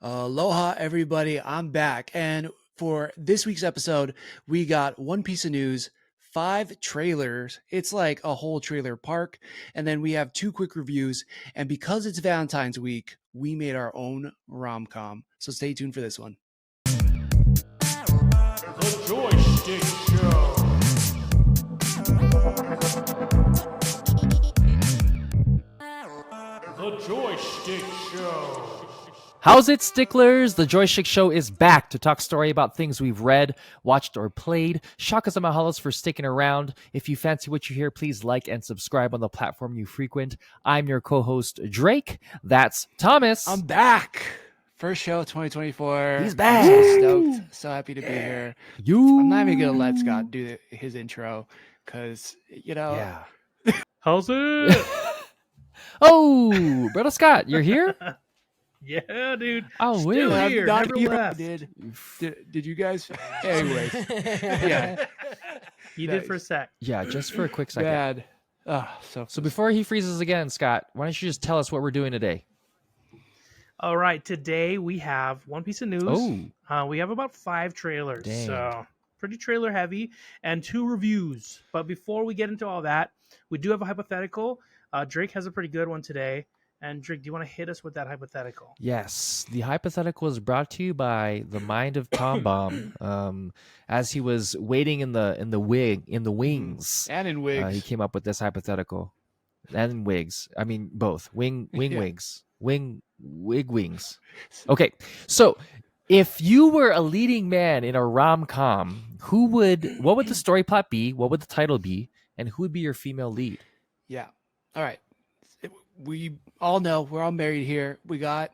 Aloha, everybody. I'm back. And for this week's episode, we got one piece of news, 5 trailers. It's like a whole trailer park. And then we have 2 quick reviews. And because it's Valentine's week, we made our own rom-com. So stay tuned for this one. The Joystick Show. The Joystick Show. How's it, sticklers? The Joystick Show is back to talk story about things we've read, watched, or played. Shakas and mahalas for sticking around. If you fancy what you hear, please like and subscribe on the platform you frequent. I'm your co-host, Drake. That's Thomas. I'm back. First show 2024. He's back. I'm so stoked. So happy to be here. I'm not even going to let Scott do his intro because, Yeah. How's it? Oh, brother Scott, you're here? Yeah, dude. Oh, Still weird. here. Not Never you left. did you guys? Anyways. Yeah. You did for a sec. Yeah, just for a quick second. Bad. So before he freezes again, Scott, why don't you just tell us what we're doing today? All right. Today we have one piece of news. Oh. We have about 5 trailers. Dang. So pretty trailer heavy and 2 reviews. But before we get into all that, we do have a hypothetical. Drake has a pretty good one today. And Drake, do you want to hit us with that hypothetical? Yes, the hypothetical is brought to you by the mind of Tom Baum. As he was waiting in the wings, And in wigs. he came up with this hypothetical, and in wigs. I mean, both wing Yeah. wigs, wig wings. Okay, so if you were a leading man in a rom-com, what would the story plot be? What would the title be? And who would be your female lead? Yeah. All right. We all know we're all married here. We got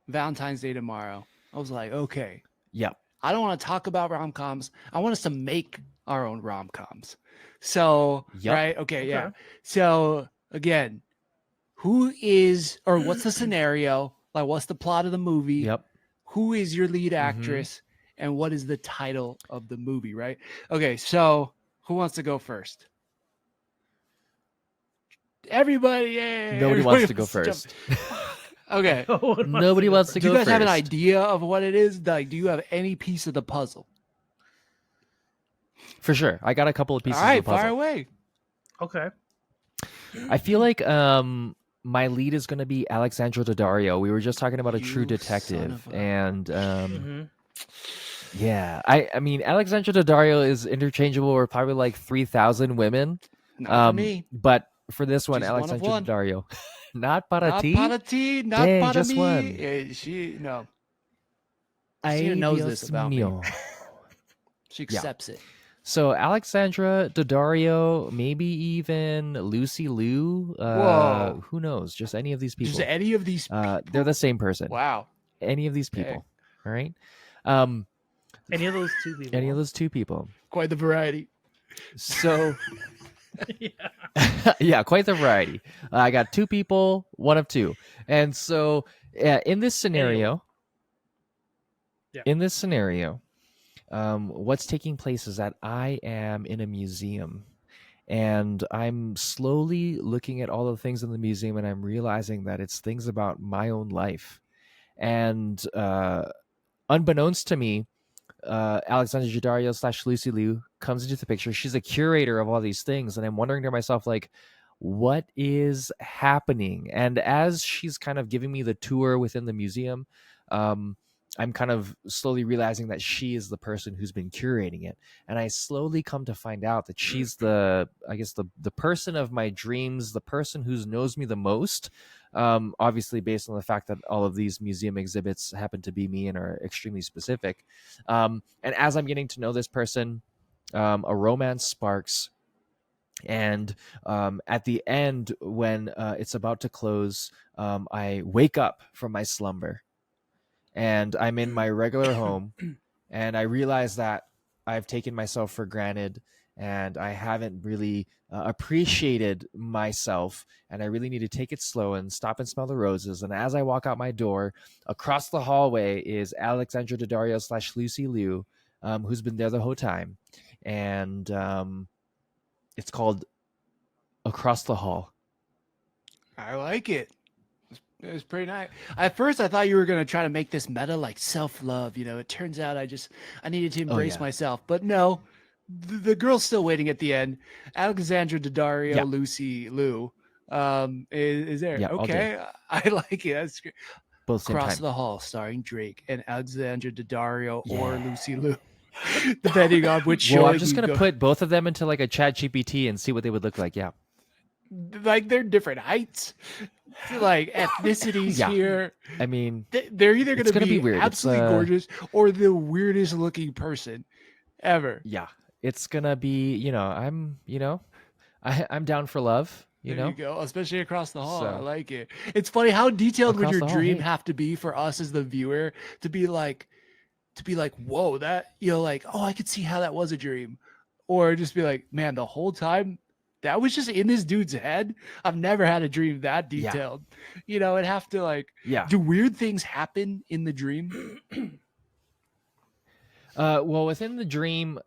Valentine's Day tomorrow. I was like, okay, Yep. I don't want to talk about rom-coms. I want us to make our own rom-coms. So, Yep. right? Okay, yeah. So, again, what's the scenario? Like, what's the plot of the movie? Yep. Who is your lead actress? And what is the title of the movie, right? Okay, so who wants to go first? Everybody, yeah. Nobody wants to go first. Okay. Nobody wants to Do go you guys first. have an idea of what it is? Like, do you have any piece of the puzzle? For sure. I got a couple of pieces All right, of the puzzle. fire away. Okay. I feel like my lead is going to be Alexandra Daddario. We were just talking about a You true son detective, of a- and Mhm. yeah, I mean Alexandra Daddario is interchangeable with probably like 3,000 women. Not for me. But for this one, She's one of Alexandra one. Daddario, not para Not ti. para ti, not Dang, para just me. one. No. Ay, Christina knows Dios this about me. mío. She Yeah. accepts it. So Alexandra Daddario, maybe even Lucy Liu. Whoa. Who knows? Just any of these people. Just any of these. They're the same person. Wow. Any of these Okay. people. All right. Any of those 2 people? Any of those 2 people. Quite the variety. So Yeah. yeah, quite the variety. I got 2 people, one of 2, and so in this scenario, what's taking place is that I am in a museum, and I'm slowly looking at all the things in the museum, and I'm realizing that it's things about my own life, and unbeknownst to me, Alexandra Daddario / Lucy Liu comes into the picture. She's a curator of all these things, and I'm wondering to myself, like, what is happening? And as she's kind of giving me the tour within the museum, I'm kind of slowly realizing that she is the person who's been curating it, and I slowly come to find out that she's the person of my dreams, the person who knows me the most. Obviously, based on the fact that all of these museum exhibits happen to be me and are extremely specific. And as I'm getting to know this person, a romance sparks. And at the end, when it's about to close, I wake up from my slumber. And I'm in my regular home. And I realize that I've taken myself for granted. And I haven't really appreciated myself, and I really need to take it slow and stop and smell the roses. And as I walk out my door, across the hallway is Alexandra Daddario / Lucy Liu, who's been there the whole time, and it's called Across the Hall. I like it. It was pretty nice. At first, I thought you were gonna try to make this meta like self-love. It turns out I needed to embrace yeah. myself, but no, the girl's still waiting at the end. Alexandra Daddario, Yeah. Lucy Liu, is there? Yeah, all day. Okay, I like it. That's great. Both same Across time. the Hall, starring Drake and Alexandra Daddario or Yeah. Lucy Liu, depending on which show. Well, I'm just gonna put both of them into like a Chat GPT and see what they would look like. Yeah. like they're different heights, like ethnicities Yeah. here. I mean, They're either It's going to gonna be be weird. It's, absolutely gorgeous or the weirdest looking person ever. yeah, it's gonna be. I'm down for love. There you go, especially across the hall. I So- like it. It's funny how detailed would Across your the hall, dream hey. have to be for us as the viewer to be like, whoa, that like, oh, I could see how that was a dream, or just be like, man, the whole time that was just in this dude's head. I've never had a dream that Yeah. detailed. It'd have to like, Yeah. do weird things happen in the dream? Well, within the dream,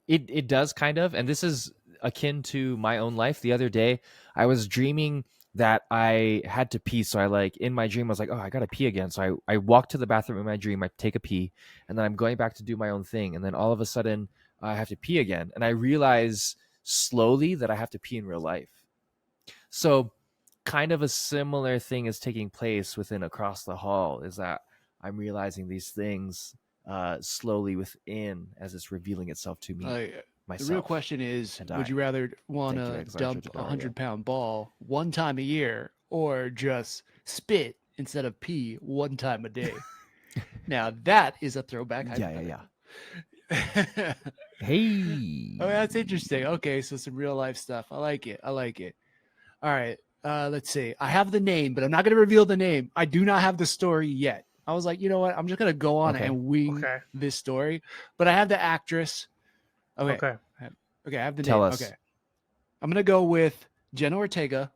it does kind of, and this is akin to my own life. The other day, I was dreaming that I had to pee. So in my dream, I was like, oh, I got to pee again. So I walk to the bathroom in my dream, I take a pee, and then I'm going back to do my own thing. And then all of a sudden, I have to pee again. And I realize slowly that I have to pee in real life. So kind of a similar thing is taking place within Across the Hall, is that I'm realizing these things slowly within as it's revealing itself to me. The Myself. real question is, and would I. you rather want Thank you, to Alexandra dump a Daddario. 100-pound ball one time a year or just spit instead of pee one time a day? Now that is a throwback. Yeah. Yeah. Hey. Oh, that's interesting. Okay, so some real life stuff. I like it. All right. Let's see. I have the name, but I'm not going to reveal the name. I do not have the story yet. I was like, you know what? I'm just going to go on Okay. and wing Okay. this story. But I have the actress. Okay. Okay. I have the Tell name. us. Okay. I'm going to go with Jenna Ortega.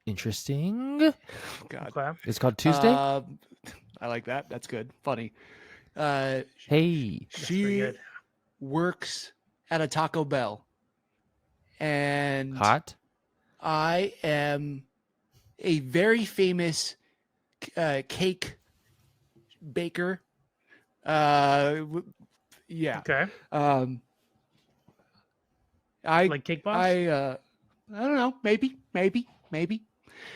Interesting. God. Okay. It's called Tuesday. I like that. That's good. Funny. Hey. That's pretty She good. works at a Taco Bell. And Hot. I am a very famous cake baker. Yeah. Okay. I Like Cake Boss? I don't know, maybe.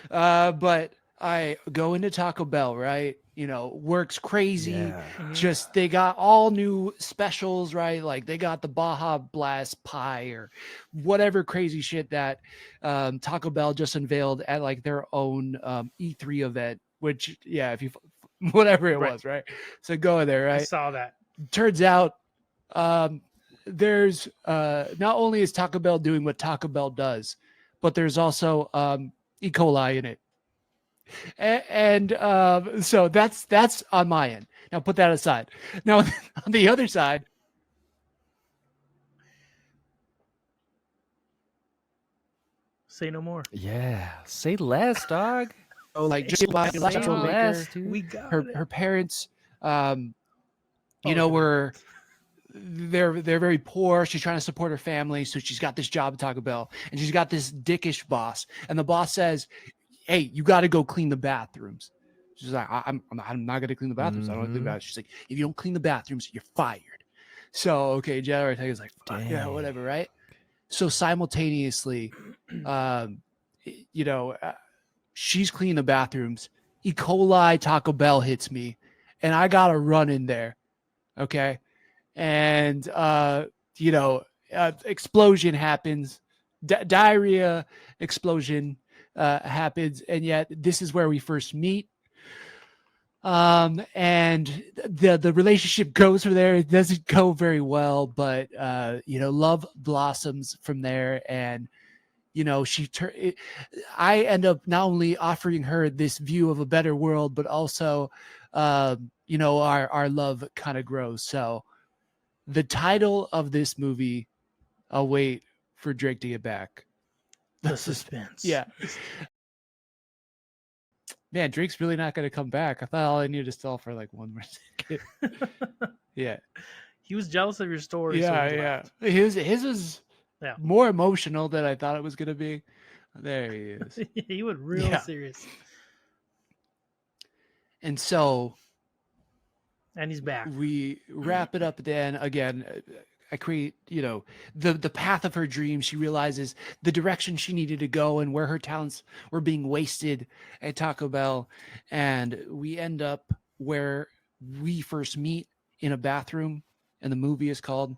But I go into Taco Bell, right? Works crazy. Yeah. Mhm. Just they got all new specials, right? Like they got the Baja Blast pie or whatever crazy shit that Taco Bell just unveiled at like their own E3 event, which if you whatever it Right. was, right? So go in there, I right? saw that. Turns out there's not only is Taco Bell doing what Taco Bell does, but there's also E. coli in it. And so that's on my end. Now put that aside. Now on the other side, Say no more. Yeah. Say less, dog. like Say just by Say maker, less, dude. We got her it. parents, Oh, were they're very poor. She's trying to support her family, so she's got this job at Taco Bell, and she's got this dickish boss. And the boss says, "Hey, you got to go clean the bathrooms." She's like, "I'm not going to clean the bathrooms. I don't want to clean the Mhm. bathrooms." She's like, "If you don't clean the bathrooms, you're fired." So okay, Jenna Ortega's like, "Fuck, yeah, Dang. whatever, right?" So simultaneously, she's cleaning the bathrooms. E. coli Taco Bell hits me, and I gotta run in there. Okay. And, explosion happens, diarrhea explosion happens. And yet this is where we first meet. And the relationship goes from there. It doesn't go very well, but, love blossoms from there. And, I end up not only offering her this view of a better world, but also, our love kind of grows. So the title of this movie, I'll wait for Drake to get back. The suspense. Yeah. Man, Drake's really not going to come back. I thought all I needed to stall for like one more second. Yeah. He was jealous of your story. so Yeah. he Yeah. left. His was Yeah. more emotional than I thought it was going to be. There he is. He was real Yeah. serious, And so and he's back. we wrap it up then again. I create, the path of her dreams. She realizes the direction she needed to go and where her talents were being wasted at Taco Bell. And we end up where we first meet in a bathroom, and the movie is called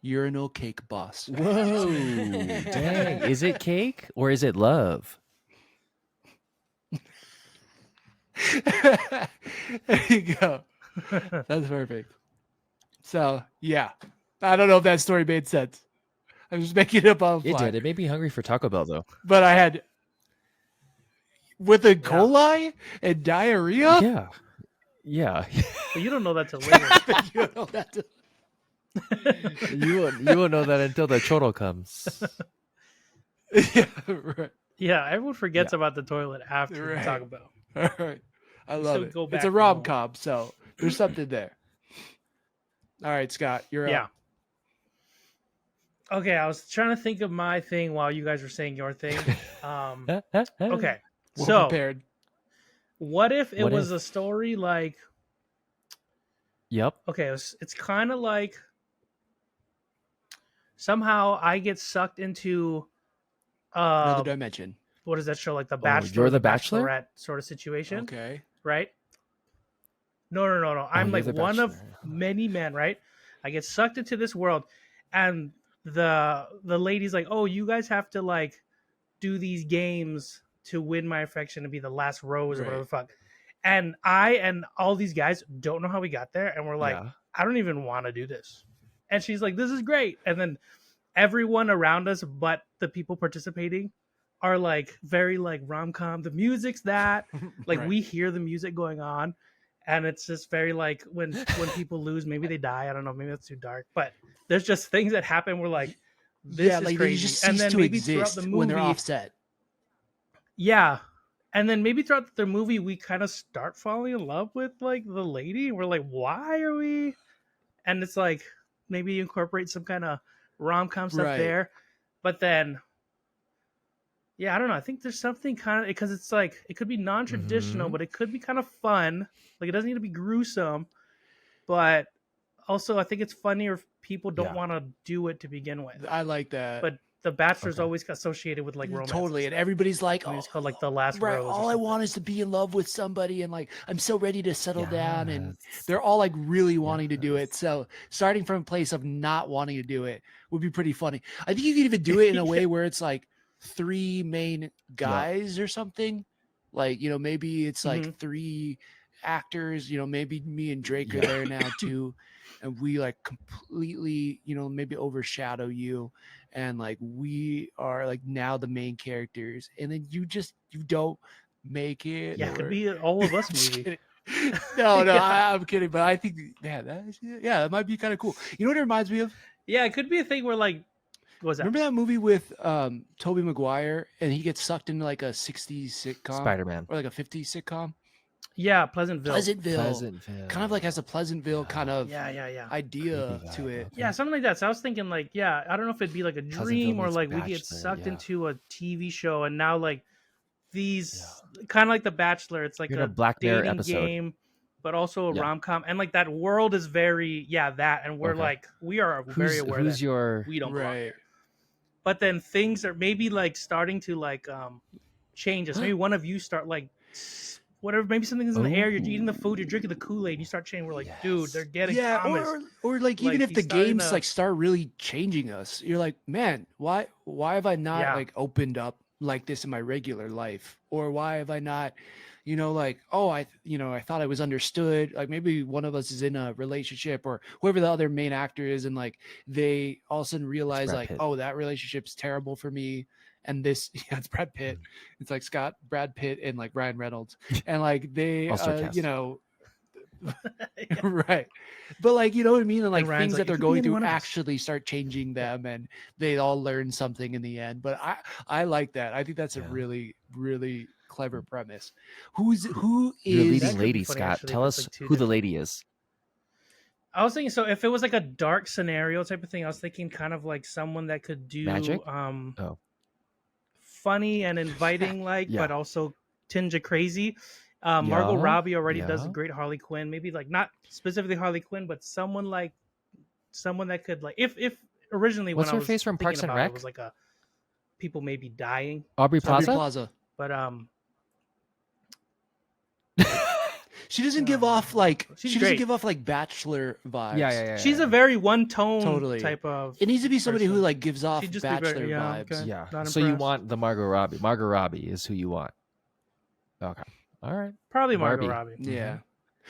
Urinal Cake Boss. Whoa, dang. Is it cake or is it love? There you go. That's perfect. So, yeah. I don't know if that story made sense. I was making it up on the It fly. did. It made me hungry for Taco Bell, though. But I had with E. coli and diarrhea. Yeah. Yeah. But you don't know that till later. You know that. you won't know that until the choro comes. Yeah, right. Yeah, everyone forgets about the toilet after Right. Taco Bell. All right. I love still it. go It's back a home. rom-com, so there's something there. All right, Scott, you're Yeah. up. Okay, I was trying to think of my thing while you guys were saying your thing. Okay, Well so prepared. what if it What was if? a story like? Yep. Okay, it's kind of like somehow I get sucked into Another dimension. what is that show, like The Bachelor? You're or the Bachelor? Bachelorette sort of situation, Okay. right? No. I'm you're like the one of Bachelor. many men, right? I get sucked into this world, and the lady's like, "Oh, you guys have to like do these games to win my affection and be the last rose or whatever Right. the fuck." And I and all these guys don't know how we got there, and we're like, Yeah. I don't even want to do this. And she's like, this is great. And then everyone around us, but the people participating, are like very like rom-com. The music's that, like Right. we hear the music going on, and it's just very like when people lose, maybe they die. I don't know, maybe that's too dark. But there's just things that happen. We're like, this is like crazy. they just And cease then to maybe throughout exist the movie, when they're offset. yeah. And then maybe throughout the movie, we kind of start falling in love with like the lady. And we're like, why are we? And it's like maybe incorporate some kind of rom-com stuff Right. there. But then, yeah, I don't know. I think there's something kind of, because it's like, it could be non-traditional, Mhm. but it could be kind of fun. Like it doesn't need to be gruesome. But also, I think it's funnier if people don't Yeah. want to do it to begin with. I like that. But The Bachelor's Okay. always associated with like romance. Totally. And everybody's like, I mean, it's called like The Last right, Rose. or all I something. want is to be in love with somebody, and like I'm so ready to settle down, and Yes. they're all like really wanting to do it. Yes. So starting from a place of not wanting to do it would be pretty funny. I think you could even do it in a way where it's like 3 main guys or something. Like, maybe it's like Mhm. 3 actors, maybe me and Drake are Yeah. there now too. And we like completely, maybe overshadow you. And like we are like now the main characters. And then you don't make it. Yeah, it could or- be an all of us Just movie. kidding. No, Yeah. I'm kidding. But I think, that might be kind of cool. You know what it reminds me of? Yeah, it could be a thing where like, what was that? Remember that movie with Tobey Maguire, and he gets sucked into like a 60s sitcom Spider-Man. or like a 50s sitcom? Yeah, Pleasantville. Pleasantville. Kind of like has a Pleasantville kind of Yeah. idea Creepy to vibe, it. okay. Yeah, something like that. So I was thinking like, yeah, I don't know if it'd be like a dream or meets like we get Bachelor, sucked yeah. into a TV show, and now like these kind of like The Bachelor. It's like You're in a a Black Mirror dating episode. game, but also a Yeah. rom-com, and like that world is very that, and we're Okay. like we are very aware Who's that your we don't belong Right. there. But then things are maybe like starting to like change us. Maybe one of you start like whatever. Maybe something's in the air. You're eating the food. You're drinking the Kool-Aid. You start changing. We're like, dude, Yes. they're getting Yeah, Thomas. or like even Like, if he's the starting games to- like start really changing us, you're like, man, why have I not Yeah. like opened up like this in my regular life? Or why have I not, like, oh, I thought I was understood. Like maybe one of us is in a relationship, or whoever the other main actor is, and like they all of a sudden realize Brad like, Pitt. oh, that relationship's terrible for me. And this, it's Brad Pitt. It's like Scott, Brad Pitt, and like Ryan Reynolds, and like they, All-star cast. right. But like, you know what I mean? And like Ryan's things like, that "It they're could be going any through one of us." actually start changing them, and they all learn something in the end. But I like that. I think that's a Yeah. really, really clever premise. Who is You're That leading could be lady, funny, Scott. actually, Tell if it's, us like, two who the different- lady is. I was thinking, so if it was like a dark scenario type of thing, I was thinking kind of like someone that could do Magic? Oh. funny and inviting, Yeah. but also tinge of crazy. Margot Yeah, Robbie already does a yeah. great Harley Quinn. Maybe like not specifically Harley Quinn, but someone that could like if originally when What's I her was face from thinking Parks and about it, Rec? it was like a people maybe dying, Aubrey Aubrey Plaza? Plaza. but She doesn't give off like she's she doesn't great. give off like Bachelor vibes. Yeah. She's a very one tone Totally. type of. It needs to be somebody who person. like gives off She'd just be Bachelor very- yeah, vibes. okay. Yeah. Not So you impressed. want the Margot Robbie. Margot Robbie is who you want. Okay. All right. Probably Barbie. Margot Robbie. Yeah.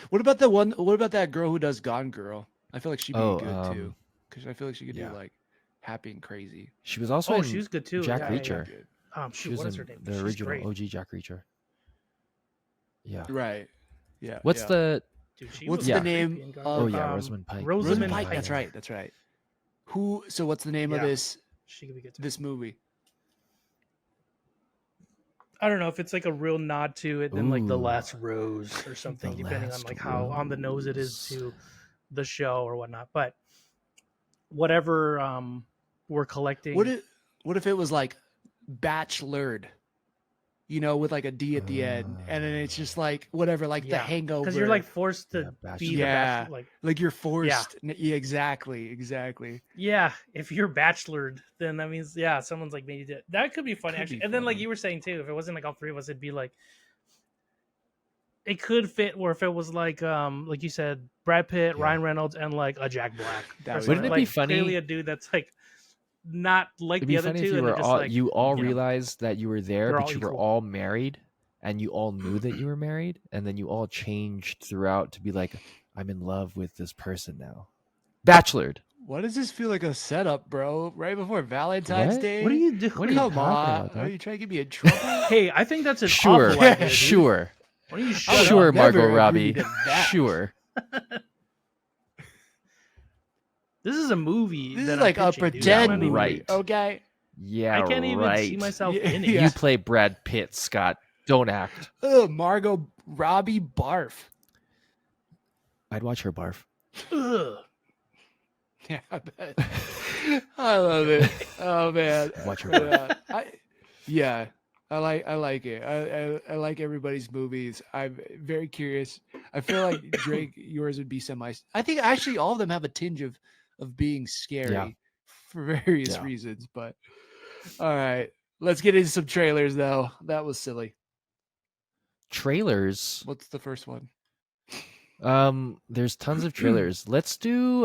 What about What about that girl who does Gone Girl? I feel like she'd be good too, because I feel like she could do like happy and crazy. She was also in she was good too. Jack Yeah, yeah, Reacher. yeah. She Shoot, was what is in her name? the She's original great. OG Jack Reacher. Yeah. Right. Yeah. What's yeah. the Dude, she What's was the Yeah. name creepy in Gone of- Oh Girl. yeah, Rosamund Pike. Rosamund Pike, Pike? That's yeah. right. That's right. Who? So what's the name of Yeah. this She could be good too. this movie? I don't know if it's like a real nod to it, then like The Ooh. Last Rose or something, The depending on Last like how on the nose it is Rose. to the show or whatnot. But whatever we're collecting. What if it was like Bachelored? You know, with like a D at the end, and then it's just like whatever, like The Yeah, Hangover. because you're like forced to Yeah, be Bachelor. the Yeah. bachelor. like you're forced. Yeah, exactly. Yeah, if you're bachelored, then that means someone's like maybe that could be funny Could actually. be And then like funny. you were saying too, if it wasn't like all three of us, it'd be like it could fit. Or if it was like you said, Brad Pitt, Yeah. Ryan Reynolds, and like a Jack Black. That Or would- something. Wouldn't it be Like, funny- Clearly a dude that's like not like It'd the be other funny two, if you and were they're just all like you all you know, realized that you were there, they're but all you were equal. all married, and you all knew that you were married, and then you all changed throughout to be like, I'm in love with this person now. Bachelored. What does this feel like a setup, bro? Right before Valentine's What? Day? What are you doing? What are you Come talking on. about, Are dog? you trying to get me in trouble? Hey, I think that's an Sure, awful idea, dude. sure, Why don't you I shut would up? sure, never Margot agree Robbie. to that. Sure. This is a movie. This that is I'm like a pitching, dude. pretend I'm not movie, even- Right. okay? Yeah, I can't even right. see myself Yeah, in it. yeah. You play Brad Pitt, Scott. Don't act. Ugh, Margot Robbie barf. I'd watch her barf. Ugh. Yeah, I bet. I love it. Oh man. Watch her barf. Yeah, I like it. I like everybody's movies. I'm very curious. I feel like Drake, yours would be semi. I think actually all of them have a tinge of being scary Yeah. for various Yeah. reasons. But all right, let's get into some trailers though. That was silly. Trailers. What's the first one? There's tons of trailers. Let's do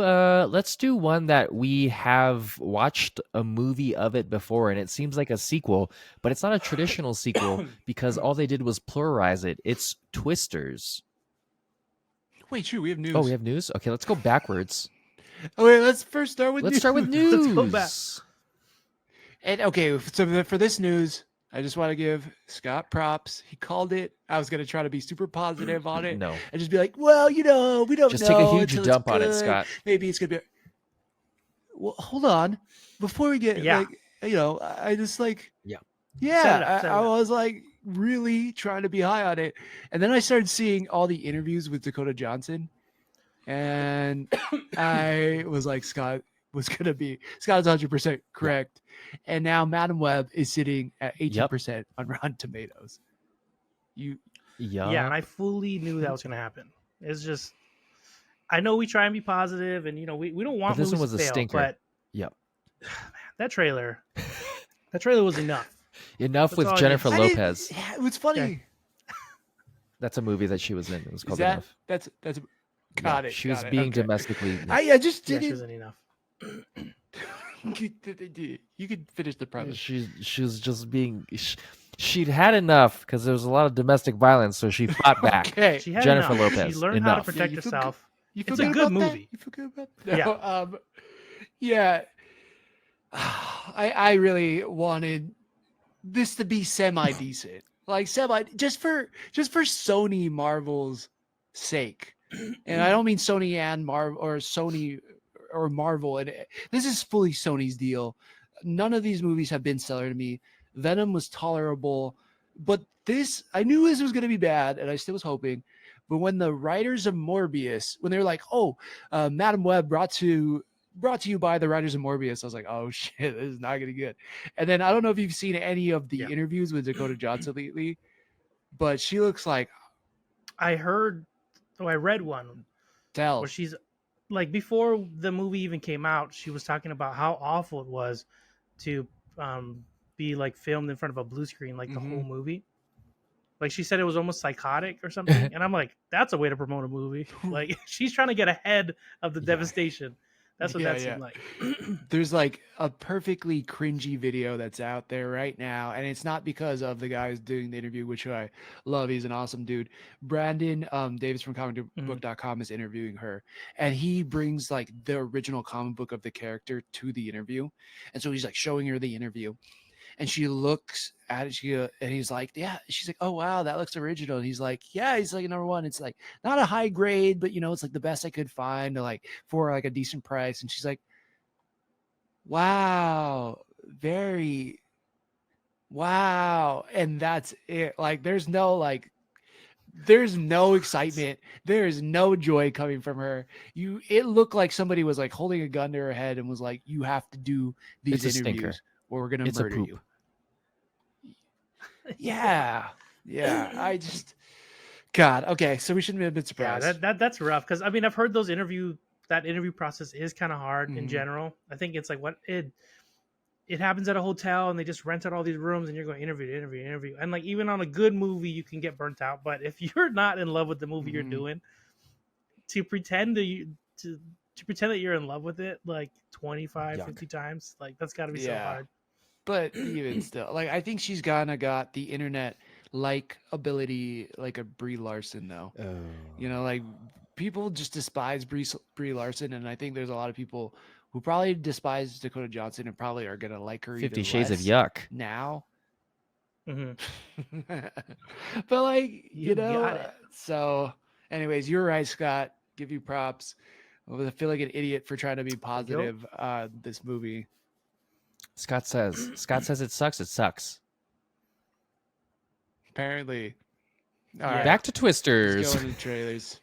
one that we have watched a movie of it before, and it seems like a sequel, but it's not a traditional sequel because all they did was pluralize it. It's Twisters. Wait, true. We have news. Oh, we have news? Okay, let's go backwards. Oh, wait, let's first start with Let's news. start with news. go back. And okay, so for this news, I just want to give Scott props. He called it. I was gonna try to be super positive on it. No. And just be like, well, we don't Just know. take a huge until it's dump on it, good. Scott. Maybe it's gonna be. Well, hold on. Before we get Yeah. I just like. Yeah. Yeah, Set it up, set it I up. was like really trying to be high on it, and then I started seeing all the interviews with Dakota Johnson, and I was like, Scott was Scott's 100% correct, and now Madam Web is sitting at 18% on Rotten Tomatoes. Yeah. Yeah, and I fully knew that was going to happen. It's just, I know we try and be positive, and we don't want But this one movies was to a fail, stinker. but Yep. that trailer was enough. Enough That's with all I Jennifer I didn't- Lopez. Yeah, it was funny. Okay. That's a movie that she was in. It was Is called that Enough. that's Yeah, got it. She was got it, being okay. domestically. I just Yeah, she didn't. wasn't enough. You could finish the premise. She was just being. She'd had enough because there was a lot of domestic violence, so she fought back. Okay. She had Jennifer enough. Lopez, She learned how to enough. protect Yeah, you feel herself. You It's feel a good good about that? movie. You feel good about that? Yeah. No, yeah. I really wanted this to be semi decent, like semi just for Sony Marvel's sake, and I don't mean Sony and Marvel or Sony or Marvel. And this is fully Sony's deal. None of these movies have been stellar to me. Venom was tolerable, but this I knew this was going to be bad, and I still was hoping. But when the writers of Morbius, when they were like, "Oh, Madam Web brought to brought to you by the writers of Morbius. I was like, oh shit, this is not gonna be good. And then I don't know if you've seen any of the Yeah. interviews with Dakota Johnson lately, but she looks like I read one where tell. she's like, before the movie even came out, she was talking about how awful it was to be like filmed in front of a blue screen like the whole Mhm. movie. Like she said it was almost psychotic or something. And I'm like, that's a way to promote a movie. Like she's trying to get ahead of the Yeah. devastation. That's what Yeah, that yeah. seemed like. There's like a perfectly cringy video that's out there right now, and it's not because of the guy who's doing the interview, which I love. He's an awesome dude. Brandon Davis from comicbook.com is interviewing her, and he brings like the original comic book of the character to the interview, and so he's like showing her the interview, and she looks at it, and he's like, yeah, she's like, oh wow, that looks original. And he's like, yeah, he's like, number one, it's like not a high grade, but it's like the best I could find, like for like a decent price. And she's like, wow, very wow. And that's it. Like there's no excitement, there's no joy coming from her. It looked like somebody was like holding a gun to her head and was like, you have to do these It's a interviews stinker. or we're gonna It's a murder poop. you. Yeah. I just God. Okay, so we shouldn't be a bit Yeah, surprised. that's rough. Because I mean, I've heard that interview process is kind of hard in Mhm. general. I think it's like it happens at a hotel and they just rent out all these rooms and you're going interview. And like even on a good movie, you can get burnt out. But if you're not in love with the movie you're Mhm. doing, to pretend to pretend that you're in love with it like 25, Yuck. 50 times, like that's got to be so Yeah. hard. But even still, like I think she's kinda got the internet like ability like a Brie Larson though. Oh. Like people just despise Brie Larson, and I think there's a lot of people who probably despise Dakota Johnson and probably are gonna like her 50 even Shades of less Yuck. now. hmm But like You got it. so anyways, you're right, Scott. Give you props. I feel like an idiot for trying to be positive this movie. Scott says it sucks. It sucks. Apparently. All Yeah. right. Back to Let's Twisters. go into the trailers.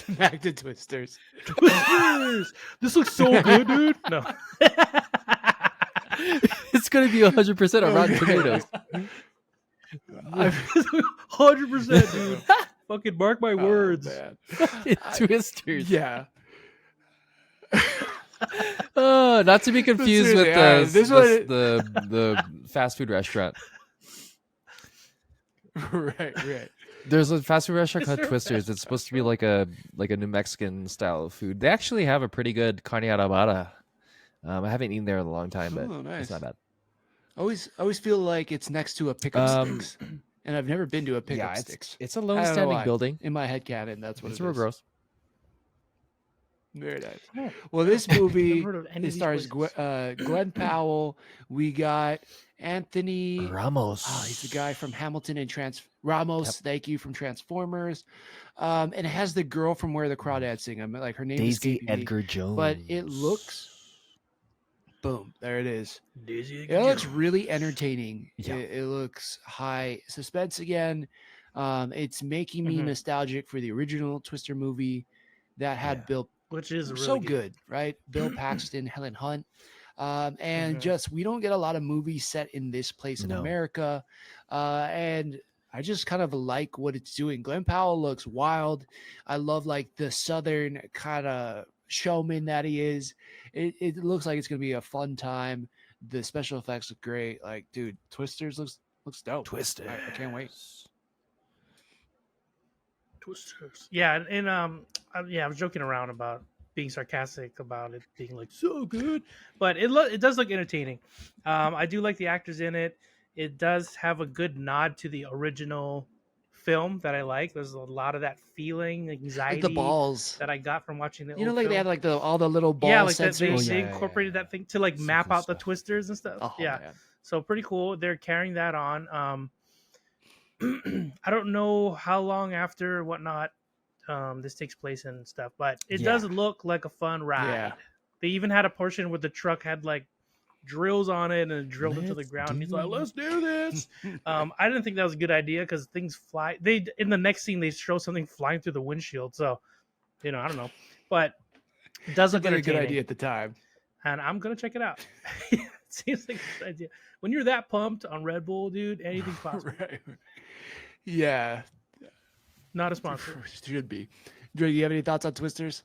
Back to Twisters. Twisters! This looks so good, dude. No. It's gonna be 100% on Rotten Okay. Tomatoes. 100%, dude. Fucking mark my words. Man. Twisters. Yeah. Oh, not to be confused with Seriously, all right, the fast food restaurant. Right. There's a fast food restaurant called Is there a Twisters. fast It's supposed to be like a New Mexican style of food. They actually have a pretty good carne asada. I haven't eaten there in a long time, but Oh, nice. it's not bad. Always feel like it's next to a pickup sticks, and I've never been to a pickup Yeah, sticks. it's a I lone don't know standing why. building. In my head canon, that's what It's it real is. gross. Very nice. Oh, Well, this never movie heard of any it of these stars places. Glenn Powell. We got Anthony. Ramos. He's the guy from Hamilton and Ramos. Yep. Thank you, from Transformers. And it has the girl from Where the Crawdads Sing. I'm like, her name is Daisy Edgar Jones. but it looks. Boom! There it is. Daisy It looks really entertaining. Yeah. It looks high suspense again. It's making me Mhm. nostalgic for the original Twister movie that had Yeah. Bill. which is really So good, right? Bill Paxton, Helen Hunt. And Mhm. just we don't get a lot of movies set in this place in No. America. And I just kind of like what it's doing. Glenn Powell looks wild. I love like the southern kind of showman that he is. It looks like it's gonna be a fun time. The special effects look great. Like, dude, Twisters looks dope. Twisters. I can't wait. Twisters. Yeah, and I was joking around about being sarcastic about it being like so good, but it does look entertaining. I do like the actors in it. It does have a good nod to the original film that I like. There's a lot of that feeling, anxiety Like the balls. that I got from watching the You know, old like film. they had like all the little ball yeah, like that sensors. they yeah, incorporated yeah. that thing to like Some map cool out the stuff. twisters and stuff. Oh, yeah, man. so pretty cool. They're carrying that on. I don't know how long after whatnot this takes place and stuff, but it Yeah. does look like a fun ride. Yeah. They even had a portion where the truck had like drills on it and it drilled into the Let's ground. do He's like, it. "Let's do this." I didn't think that was a good idea because things fly. In the next scene they show something flying through the windshield. So, I don't know, but It does look Seems like a good entertaining, idea at the time. and I'm gonna check it out. It seems like a good idea. When you're that pumped on Red Bull, dude, anything's possible. Right. Yeah, Not a sponsor. should be. Drew, you have any thoughts on Twisters?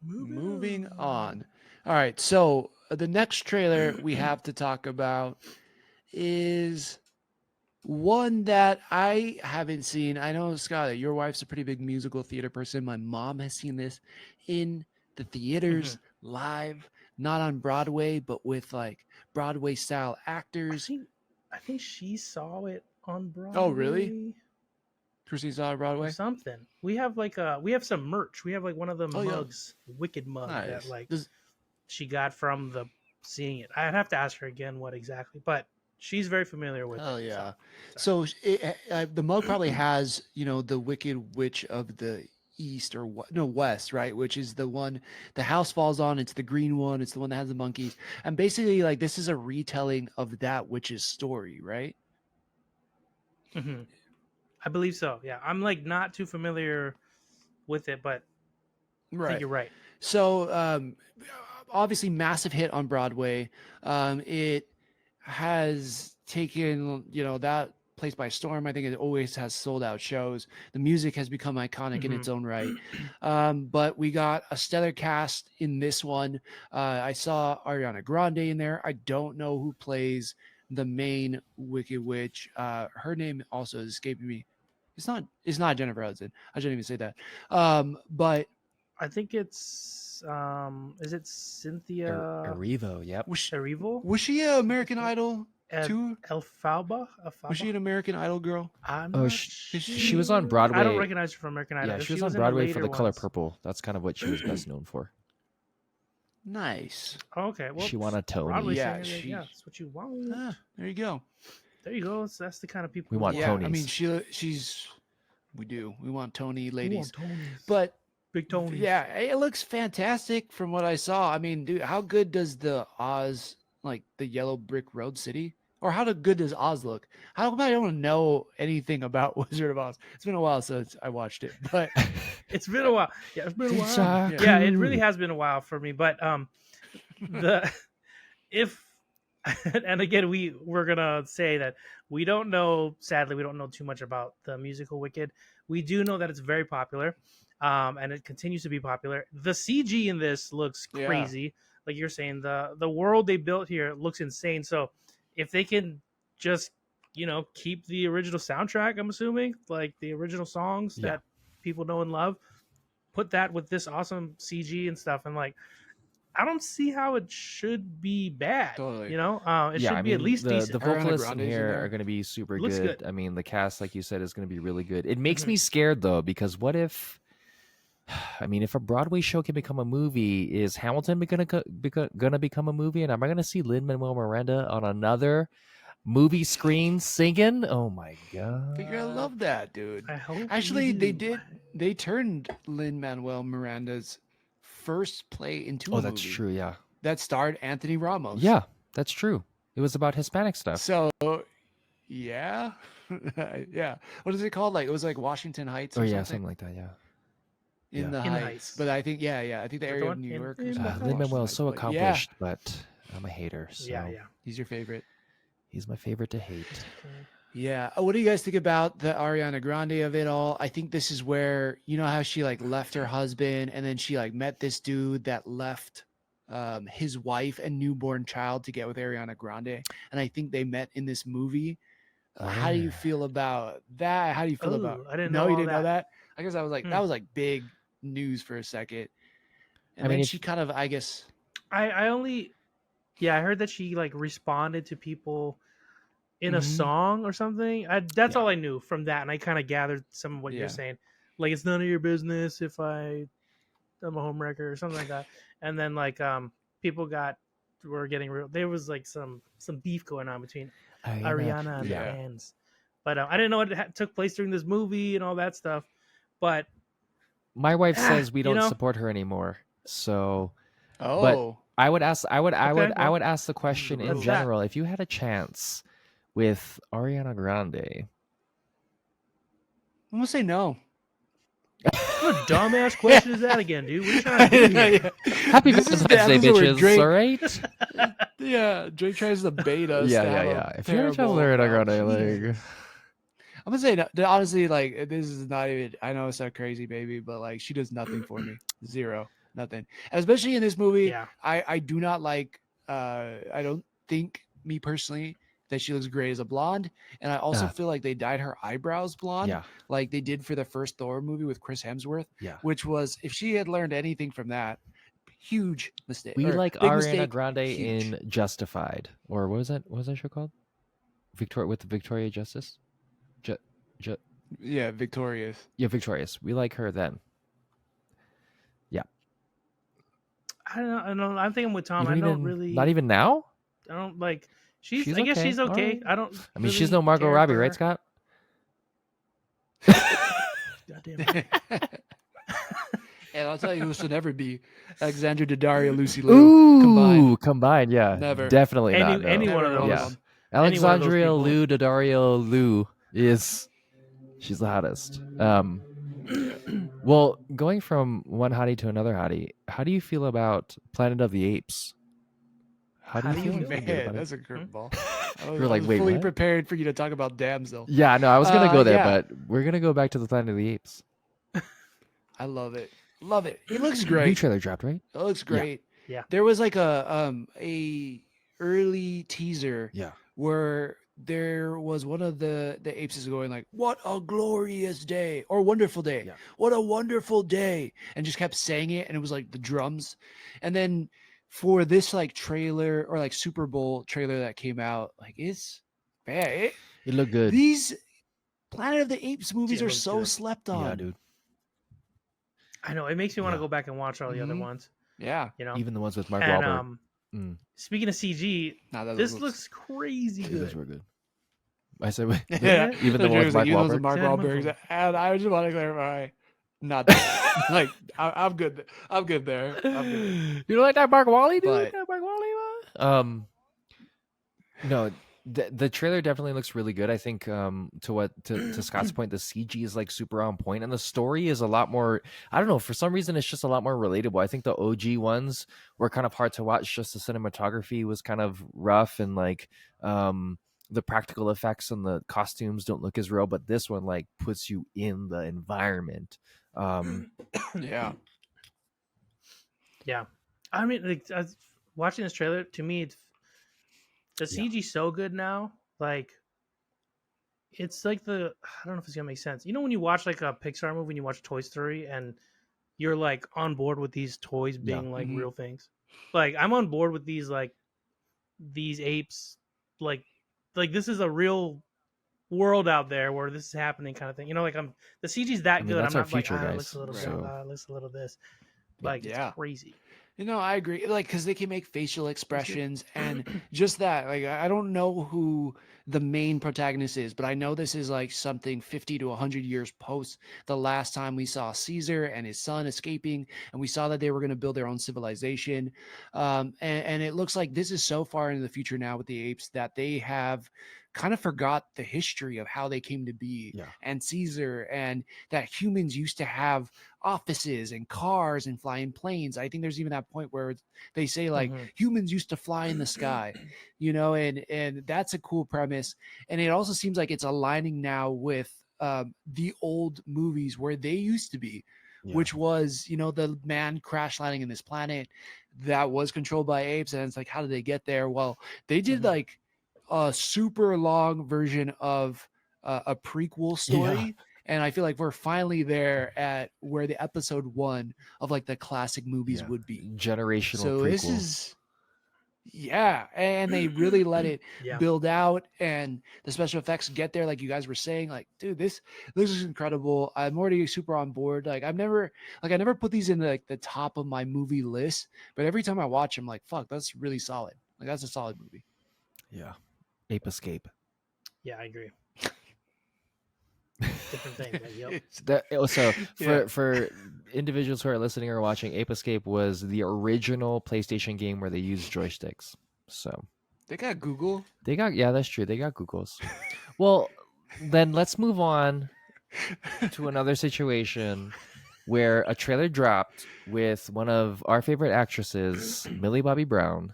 Moving on. All right, so the next trailer we have to talk about is one that I haven't seen. I know, Scarlett, your wife's a pretty big musical theater person. My mom has seen this in the theaters live, not on Broadway, but with like Broadway style actors. I think she saw it on Broadway. Oh, really? Christine saw it on Or Broadway? something. We have some merch. We have like one of the Oh, yeah. mugs, Wicked mug that Nice. like Does- she got from the seeing it. I'd have to ask her again what exactly, but she's very familiar with Hell it. yeah. So, So the mug probably has, the Wicked Witch of the East or West, right? Which is the one the house falls on. It's the green one. It's the one that has the monkeys. And basically, like, this is a retelling of that witch's story, right? mhm. I believe so. Yeah, I'm like not too familiar with it, but I think you're right. So, obviously, massive hit on Broadway. It has taken, that place by storm. I think it always has sold out shows. The music has become iconic in its own right. But we got a stellar cast in this one. I saw Ariana Grande in there. I don't know who plays the main Wicked Witch. Her name also is escaping me. It's not Jennifer Hudson. I shouldn't even say that. But I think it's is it Cynthia Erivo, yep. Erivo? was she an American Idol too? Elphaba? Was she an American Idol girl? I'm Oh, not she was on sure. Broadway. I don't recognize her from American Idol. Yeah, If she was on in the Broadway for later The Color ones- Purple. That's kind of what she was best known for. Nice. Oh, okay, well, She won a Tony. Broadway Yeah, singer, she- yeah, that's what you want. Ah, there you go. There you go. That's the kind of people We want Yeah, I Tonys. mean she's we do. We want Tony ladies. Tonys. But Big Tony. yeah, it looks fantastic from what I saw. I mean, dude, how good does the Oz, like the Yellow Brick Road City, or how good does Oz look? How come I don't know anything about Wizard of Oz? It's been a while since I watched it, but It's been a while. Yeah, it's been a while. Jack. Yeah, it really has been a while for me. But the if and again we're gonna say that we don't know. Sadly, we don't know too much about the musical Wicked. We do know that it's very popular, and it continues to be popular. The CG in this looks Yeah. crazy. Like you're saying, the world they built here looks insane. So if they can just keep the original soundtrack, I'm assuming like the original songs Yeah. that people know and love, put that with this awesome CG and stuff, and like I don't see how it should be bad. Totally. It should be at least the decent. The Ariana vocalists in Grande's in here there. are going to be super Looks good. good. I mean, the cast, like you said, is going to be really good. It makes Mhm. me scared though, because what if? I mean, if a Broadway show can become a movie, is Hamilton gonna become a movie? And am I gonna see Lin-Manuel Miranda on another movie screen singing? Oh my god! I love that, dude. I hope Actually, you they do. did. They turned Lin-Manuel Miranda's first play into Oh, a that's movie true. Yeah, that starred Anthony Ramos. yeah, that's true. It was about Hispanic stuff. So, yeah, yeah. What is it called? Like it was like Washington Heights. Oh Or yeah, something something like that. Yeah. in yeah. the In the Heights. Heights. But I think, yeah. I think the Is that the area of one? New In- York. in or the something. Heights. Lin-Manuel is so But yeah, accomplished, but I'm a hater. So Yeah. he's your favorite. he's my favorite to hate. Yeah. What do you guys think about the Ariana Grande of it all? I think this is where, how she like left her husband and then she like met this dude that left his wife and newborn child to get with Ariana Grande. And I think they met in this movie. How do you Ah. feel about that? How do you feel Oh, about I didn't No, know you all didn't know that. that? I guess I was like, that was like big news for a second. And I mean, then if- she kind of, I guess, I only I heard that she like responded to people in a Mhm. song or something. That's Yeah. all I knew from that, and I kind of gathered some of what Yeah. you're saying. Like it's none of your business if I'm a homewrecker or something like that. And then like people were getting real. There was like some beef going on between Ariana and Yeah. the fans. But I didn't know it took place during this movie and all that stuff. But My wife says we you don't know? support her anymore. So oh, I would ask. I would well, ask the question in that's that. general. If you had a chance with Ariana Grande I'm gonna say no. What a dumbass question is that again, dude? What are you trying to do here? Happy This is the Valentine's Day, episode where bitches. Drake- All right. Yeah, Drake tries to bait us. to have a If you're a terrible traveler, route. like, I'm gonna say no, honestly, like this is not even. I know it's not crazy, baby, but like she does nothing for me. Zero, nothing. And especially in this movie, Yeah. I do not like. I don't think me personally that she looks great as a blonde, and I also feel like they dyed her eyebrows blonde, yeah, like they did for the first Thor movie with Chris Hemsworth, yeah. which was if she had learned anything from that, huge mistake. We or like big Ariana mistake, Grande huge. in Justified, or what was that? What was that show called? With the Victoria Justice. Yeah, victorious. Yeah, Victorious. We like her then. I don't know. I think I'm with Tom. You I don't even, really. not even now. I don't like. I guess okay. she's okay. Alright. I don't. I mean, she's really no Margot care Robbie, for right, her. Scott? God damn it. And I'll tell you who should never be Alexandra Daddario, Lucy Liu combined. Combined, yeah. Never. Definitely not. No. Any one of Never those. Yeah. them. Alexandria people. Liu Daddario Liu she's the hottest. Well, going from one hottie to another hottie, how do you feel about Planet of the Apes? How do you feel? Man, that's a curveball. You're like, I was wait, fully what? prepared for you to talk about Damsel. Yeah, no, I was gonna go there, yeah. but we're gonna go back to the Planet of the Apes. I love it. Love it. It looks New great. trailer dropped, right? It looks great. Yeah. There was like a early teaser Yeah. where there was one of the apes is going like, "What a glorious day," or "Wonderful day." Yeah. What a wonderful day, and just kept saying it, and it was like the drums. And then for this like trailer or like Super Bowl trailer that came out, like it's man, It looked good. these Planet of the Apes movies it are looks so good. slept on. Yeah, dude. I know. It makes me want to Yeah. go back and watch all the other Mhm. ones. Yeah, You know. Even the ones with Mark And Wahlberg. speaking of CG, nah, that this looks crazy Yeah, those good. were good. I said, Yeah, even the one with Mark even those Wahlberg. with Mark Yeah, Wahlberg. And I just want to clarify, not that. Like I'm good. I'm good there. I'm good. You don't like that Mark Wally, dude? But- That Mark Wally one? No, the trailer definitely looks really good. I think to Scott's point, the CG is like super on point, and the story is a lot more. I don't know, for some reason it's just a lot more relatable. I think the OG ones were kind of hard to watch. Just the cinematography was kind of rough, and like the practical effects and the costumes don't look as real. But this one like puts you in the environment. Yeah. Yeah. I mean, like, watching this trailer, to me, the CG so good now. Like, it's like I don't know if it's gonna make sense. You know, when you watch like a Pixar movie and you watch Toy Story, and you're like on board with these toys being like Mhm. real things. Like, I'm on board with these apes. Like this is a real world out there where this is happening, kind of thing. You know, like the CG's that I mean, good. that's I'm our not like, future, it guys, looks a little so- bit, it looks a little this. Like, Yeah. it's crazy. You know, I agree. Like, because they can make facial expressions and just that. Like, I don't know who the main protagonist is, but I know this is like something 50 to 100 years post the last time we saw Caesar and his son escaping, and we saw that they were going to build their own civilization. And it looks like this is so far into the future now with the apes that they have kind of forgot the history of how they came to be Yeah. and Caesar, and that humans used to have offices and cars and flying planes. I think there's even that point where they say like Mhm. humans used to fly in the sky, you know, and that's a cool premise. And it also seems like it's aligning now with the old movies where they used to be, Yeah. which was, you know, the man crash landing in this planet that was controlled by apes. And it's like, how did they get there? Well, they did Mhm. like a super long version of a prequel story. And I feel like we're finally there at where the episode 1 of like the classic movies Yeah. would be. generational So prequel. this is, yeah, and they really let it Yeah. build out, and the special effects get there, like you guys were saying. Like, dude, this is incredible. I'm already super on board. Like, I never put these in like the top of my movie list, but every time I watch them, like, fuck, that's really solid. Like, that's a solid movie. Yeah. Ape Escape. Yeah, I agree. Different thing. But yep. So Yeah. for individuals who are listening or watching, Ape Escape was the original PlayStation game where they used joysticks. So They got Google. they got, yeah, that's true. They got Googles. Well, then let's move on to another situation where a trailer dropped with one of our favorite actresses, Millie Bobby Brown,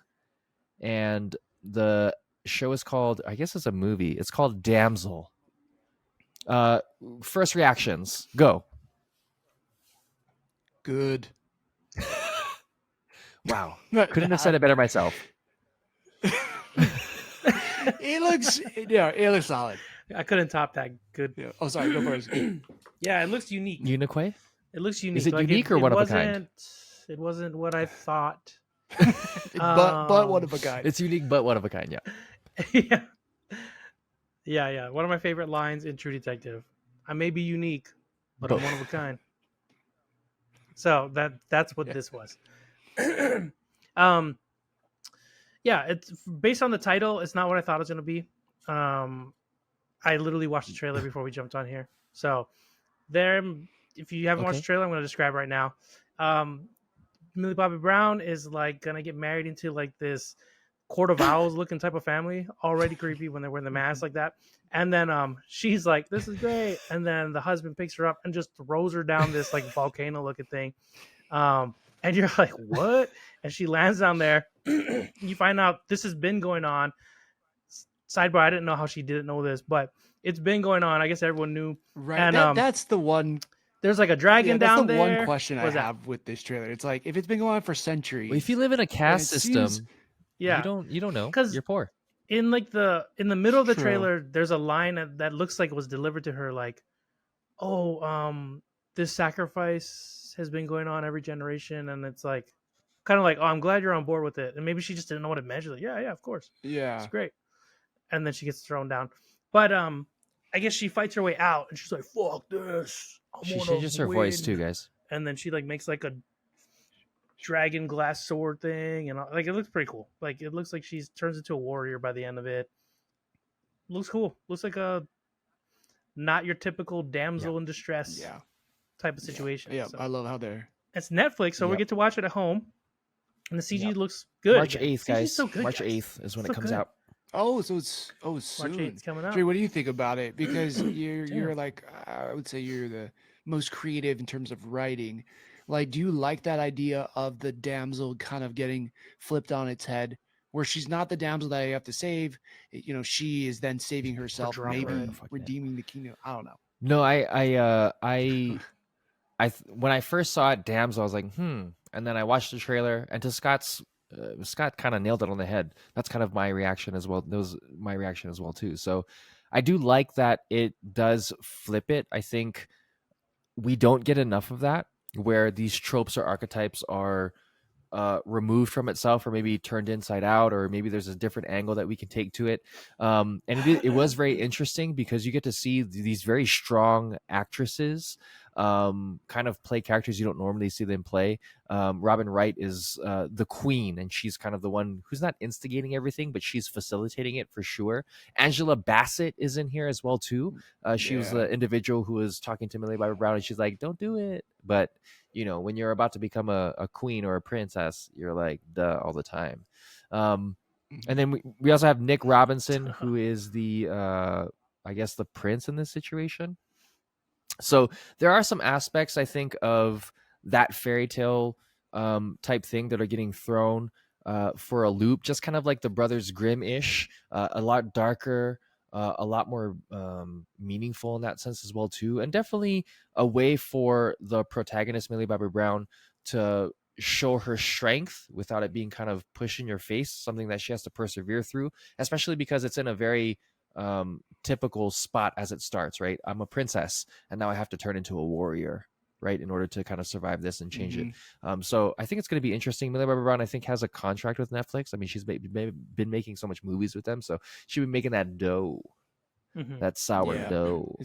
and the show is called, I guess it's a movie. It's called Damsel. Uh, First reactions, go. Good. Wow, couldn't have said it better myself. It looks, it looks solid. I couldn't top that. Good. Yeah. Oh, sorry. Go first. Yeah, it looks unique. Unique? It looks unique. Is it unique or one of a kind? It wasn't what I thought. but one of a kind. It's unique, but one of a kind. Yeah. Yeah. One of my favorite lines in True Detective. I may be unique, but I'm one of a kind. So that's what this was. Yeah, it's based on the title. It's not what I thought it was going to be. I literally watched the trailer before we jumped on here. So there, if you haven't watched the trailer, I'm going to describe right now. Millie Bobby Brown is like going to get married into like this Court of Owls looking type of family. Already creepy when they're wearing the mask like that. And then she's like, this is great. And then the husband picks her up and just throws her down this like volcano looking thing. And you're like, what? And she lands down there. You find out this has been going on. Sidebar, I didn't know how she didn't know this, but it's been going on. I guess everyone knew. Right. And that's the one. There's like a dragon down there. That's the one question I have with this trailer. It's like, if it's been going on for centuries. Well, if you live in a caste system, yeah, you don't know because you're poor. In like the middle of the trailer, there's a line that looks like it was delivered to her, like, this sacrifice has been going on every generation, and it's like kind of like, oh, I'm glad you're on board with it. And maybe she just didn't know what it meant. She's like, yeah, of course. Yeah. It's great. And then she gets thrown down. But I guess she fights her way out and she's like, fuck this. She changes her voice too, guys. And then she like makes like a dragon glass sword thing, and like it looks pretty cool. Like it looks like she turns into a warrior by the end of it. Looks cool. Looks like a not your typical damsel in distress type of situation. Yeah, so. I love how they're. It's Netflix, so we get to watch it at home. And the CG looks good. March 8th, guys. So good, March guys. 8th is when So it comes good. out. Oh, so it's March soon. 8th coming out. Trey, what do you think about it? Because you're like, I would say you're the most creative in terms of writing. Like, do you like that idea of the damsel kind of getting flipped on its head, where she's not the damsel that you have to save? You know, she is then saving herself, maybe redeeming the kingdom. I don't know. No, when I first saw it, Damsel, I was like, and then I watched the trailer, and to Scott kind of nailed it on the head. That's kind of my reaction as well. That was my reaction as well too. So I do like that it does flip it. I think we don't get enough of that, where these tropes or archetypes are removed from itself, or maybe turned inside out, or maybe there's a different angle that we can take to it. And it was very interesting because you get to see these very strong actresses kind of play characters you don't normally see them play. Robin Wright is the queen, and she's kind of the one who's not instigating everything, but she's facilitating it for sure. Angela Bassett is in here as well too. She was the individual who was talking to Millie Bobby Brown, and she's like, don't do it. But you know, when you're about to become a queen or a princess, you're like, duh, all the time. And then we also have Nick Robinson, who is the I guess the prince in this situation. So there are some aspects, I think, of that fairy tale type thing that are getting thrown for a loop, just kind of like the Brothers Grimm-ish, a lot darker, a lot more meaningful in that sense as well too, and definitely a way for the protagonist, Millie Bobby Brown, to show her strength without it being kind of pushed in your face, something that she has to persevere through, especially because it's in a very typical spot as it starts, right? I'm a princess and now I have to turn into a warrior, right, in order to kind of survive this and change it. So I think it's going to be interesting. Millie Bobby Brown, I think, has a contract with Netflix. I mean, she's been making so much movies with them, so she'll be making that dough, that sourdough.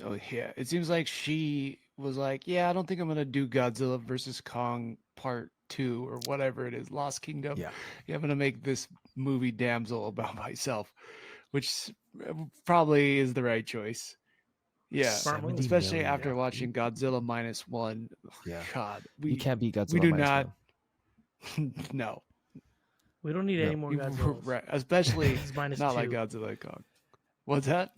Oh yeah, it seems like she was like, I don't think I'm gonna do Godzilla versus Kong Part 2 or whatever it is, Lost Kingdom. I'm gonna make this movie Damsel about myself, which probably is the right choice. Especially after watching Godzilla -1. God, you can't beat Godzilla. We do not. No, we don't need any more Godzilla. Right, especially not like Godzilla Kong. What's that?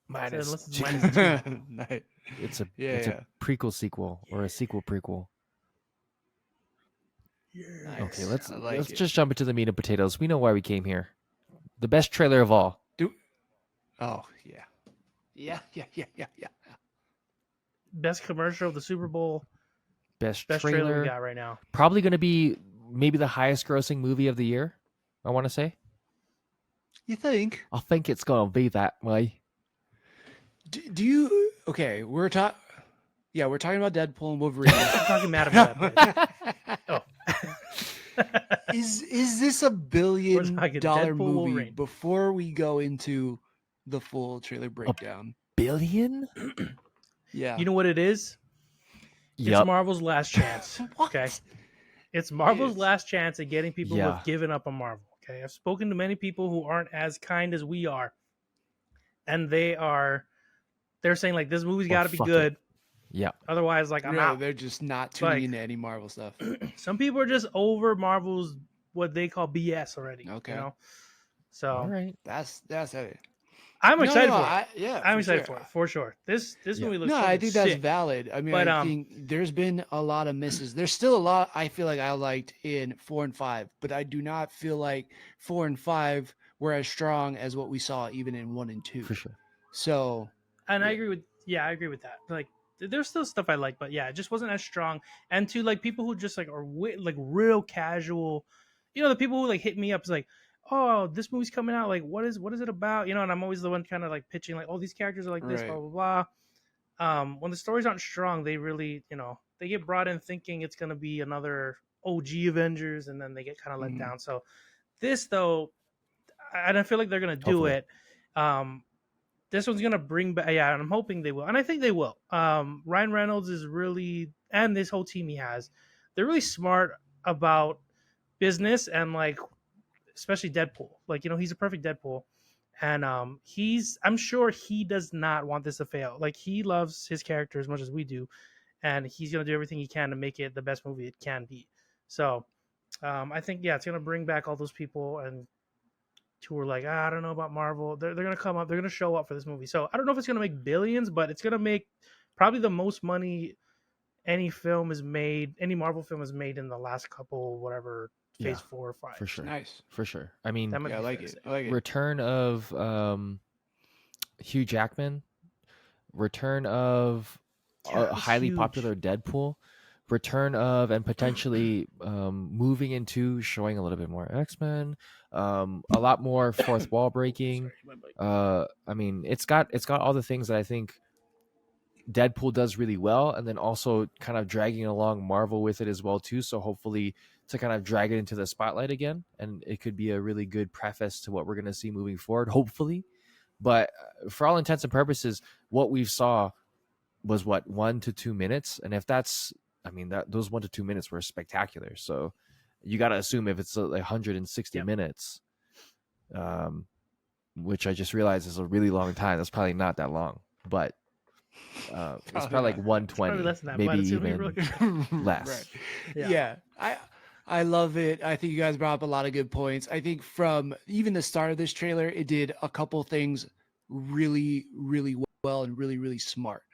minus it's two. minus two. Nice. It's a Yeah, it's yeah. a prequel sequel or a sequel prequel. Nice. Okay, I let's like it. just jump into the meat and potatoes. We know why we came here. The best trailer of all. Oh yeah, yeah. Best commercial of the Super Bowl. Best Best trailer we trailer. got right now. Probably going to be maybe the highest grossing movie of the year, I want to say. You think? I think it's going to be that way. Do you? Okay, we're talking. Yeah, we're talking about Deadpool and Wolverine. I'm talking mad about that. Oh. Is this a $1 billion talking Deadpool, movie? Wolverine. Before we go into the full trailer breakdown, Billion? yeah. You know what it is? It's Yep. Marvel's last chance. What? Okay. It's Marvel's is. last chance at getting people who Yeah. have given up on Marvel. Okay. I've spoken to many people who aren't as kind as we are. And they're saying like this movie's Well, gotta be fuck good. it. Yeah. Otherwise, like I'm No, out. they're just not tuning Like- into any Marvel stuff. Some people are just over Marvel's what they call BS already. Okay. You know? So All right. That's it. I'm excited for it. Yeah, I'm for excited sure. for it, for sure. This Yeah. movie looks No, I fucking think that's sick. valid. I mean, But, I think there's been a lot of misses. There's still a lot I feel like I liked in 4 and 5, but I do not feel like 4 and 5 were as strong as what we saw even in 1 and 2. For sure. So, And I Yeah. agree with that. Like there's still stuff I like, but yeah, it just wasn't as strong. And to like people who just like are like real casual, you know, the people who like hit me up is like, oh, this movie's coming out. Like, what is it about? You know, and I'm always the one kind of like pitching like, oh, these characters are like this, Right. blah blah blah. When the stories aren't strong, they really, you know, they get brought in thinking it's gonna be another OG Avengers, and then they get kind of let Mhm. down. So this though, I don't feel like they're gonna do Hopefully. it. This one's gonna bring back, yeah, and I'm hoping they will, and I think they will. Ryan Reynolds is really, and this whole team he has, they're really smart about business and like, especially Deadpool. Like, you know, he's a perfect Deadpool, and I'm sure he does not want this to fail. Like, he loves his character as much as we do, and he's gonna do everything he can to make it the best movie it can be. So, I think it's gonna bring back all those people and who are like, I don't know about Marvel. They're gonna come up. They're gonna show up for this movie. So I don't know if it's gonna make billions, but it's gonna make probably the most money any Marvel film is made in the last couple, whatever, phase 4 or 5. For sure. nice. For sure. I mean, That might Yeah, I be like fair to it. say. I like it. return of Hugh Jackman, return of Yeah, a it was highly huge. popular Deadpool, return of and potentially moving into showing a little bit more X-Men, a lot more fourth wall breaking. Sorry, my mic. I mean, it's got all the things that I think Deadpool does really well, and then also kind of dragging along Marvel with it as well too. So hopefully to kind of drag it into the spotlight again, and it could be a really good preface to what we're going to see moving forward, hopefully. But for all intents and purposes, what we saw was 1 to 2 minutes, and if that's, I mean, those 1 to 2 minutes were spectacular. So you got to assume if it's like 160 minutes, which I just realized is a really long time. That's probably not that long, but it's probably like 120, Probably less than that, but maybe it's gonna be even really less. Yeah. Yeah. I love it. I think you guys brought up a lot of good points. I think from even the start of this trailer, it did a couple things really, really well and really, really smart.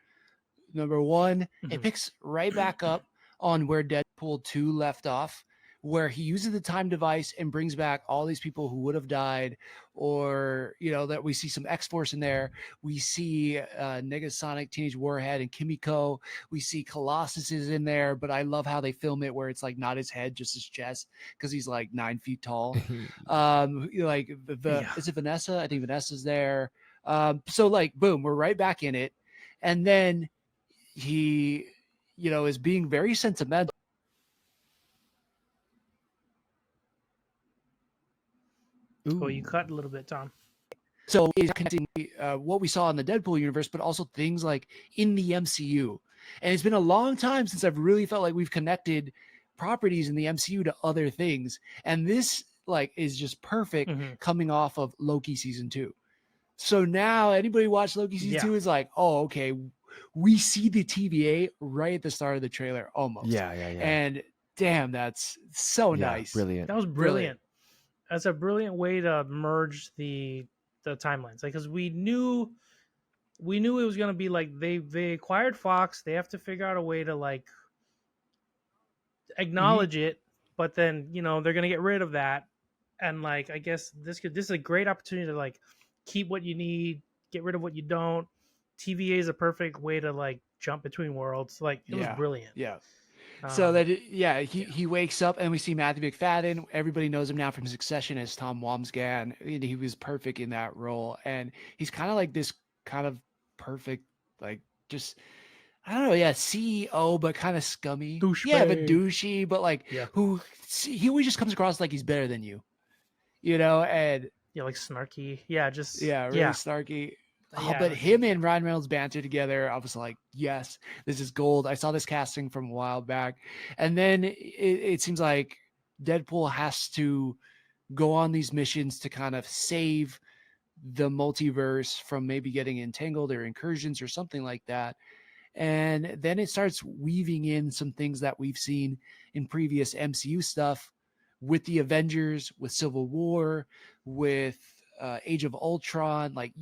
Number one, it Mhm. picks right back up on where Deadpool 2 left off, where he uses the time device and brings back all these people who would have died, or, you know, that we see some X-Force in there. We see Negasonic, Teenage Warhead, and Kimiko. We see Colossus is in there, but I love how they film it where it's like not his head, just his chest, because he's like 9 feet tall. Like Yeah. is it Vanessa? I think Vanessa's there. So like, boom, we're right back in it. And then he, you know, is being very sentimental. Oh, you cut a little bit, Tom. So it's connecting what we saw in the Deadpool universe, but also things like in the MCU. And it's been a long time since I've really felt like we've connected properties in the MCU to other things. And this like is just perfect Mhm. coming off of Loki season 2. So now anybody watch Loki season 2 is like, oh, okay, we see the TVA right at the start of the trailer almost. Yeah. And damn, that's so nice. Brilliant. That was brilliant. That's a brilliant way to merge the timelines. Like, because we knew we knew it was gonna be like they acquired Fox. They have to figure out a way to like Mhm. acknowledge it, but then they're gonna get rid of that, and like I guess this is a great opportunity to like keep what you need, get rid of what you don't. TVA is a perfect way to like jump between worlds. Like it was Yeah, brilliant. yeah. So Um, that yeah, he yeah, he wakes up and we see Matthew McFadden. Everybody knows him now from Succession as Tom Wamsgans. He was perfect in that role, and he's kind of like this kind of perfect, like just I don't know, yeah, CEO, but kind of scummy. Yeah, but douchebag. douchey, but like Yeah, he always just comes across like he's better than you know, and yeah, like snarky. Yeah, just yeah, really yeah, snarky. Oh, yeah. but him and Ryan Reynolds banter together. I was like, yes, this is gold. I saw this casting from a while back. And then it seems like Deadpool has to go on these missions to kind of save the multiverse from maybe getting entangled or incursions or something like that. And then it starts weaving in some things that we've seen in previous MCU stuff with the Avengers, with Civil War, with Age of Ultron. Like,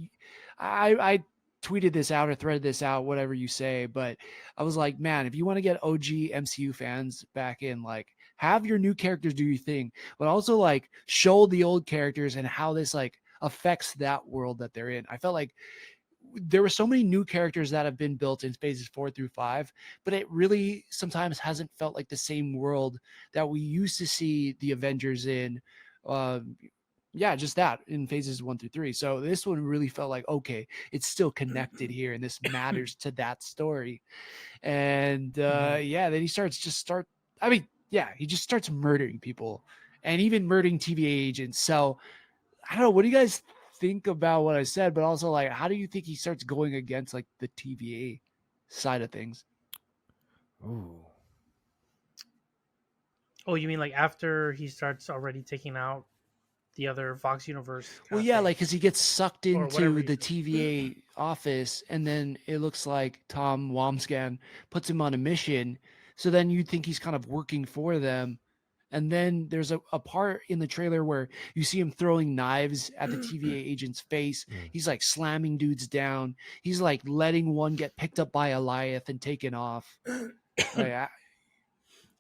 I tweeted this out or threaded this out, whatever you say, but I was like, man, if you want to get OG MCU fans back in, like, have your new characters do your thing, but also like show the old characters and how this like affects that world that they're in. I felt like there were so many new characters that have been built in phases 4 through 5, but it really sometimes hasn't felt like the same world that we used to see the Avengers in. Um, yeah, just that in phases 1 through 3. So this one really felt like, okay, it's still connected here and this matters to that story. And Mhm. yeah, then I mean, yeah, he just starts murdering people and even murdering TVA agents. So I don't know. What do you guys think about what I said? But also, like, how do you think he starts going against like the TVA side of things? Ooh. Oh, you mean like after he starts already taking out the other Fox universe Well, kind of yeah, like thing, because he gets sucked or whatever into he's the doing? TVA office, and then it looks like Tom Wamsgans puts him on a mission. So then you think he's kind of working for them. And then there's a part in the trailer where you see him throwing knives at the TVA agent's face. Mm. He's like slamming dudes down. He's like letting one get picked up by Goliath and taken off. Like,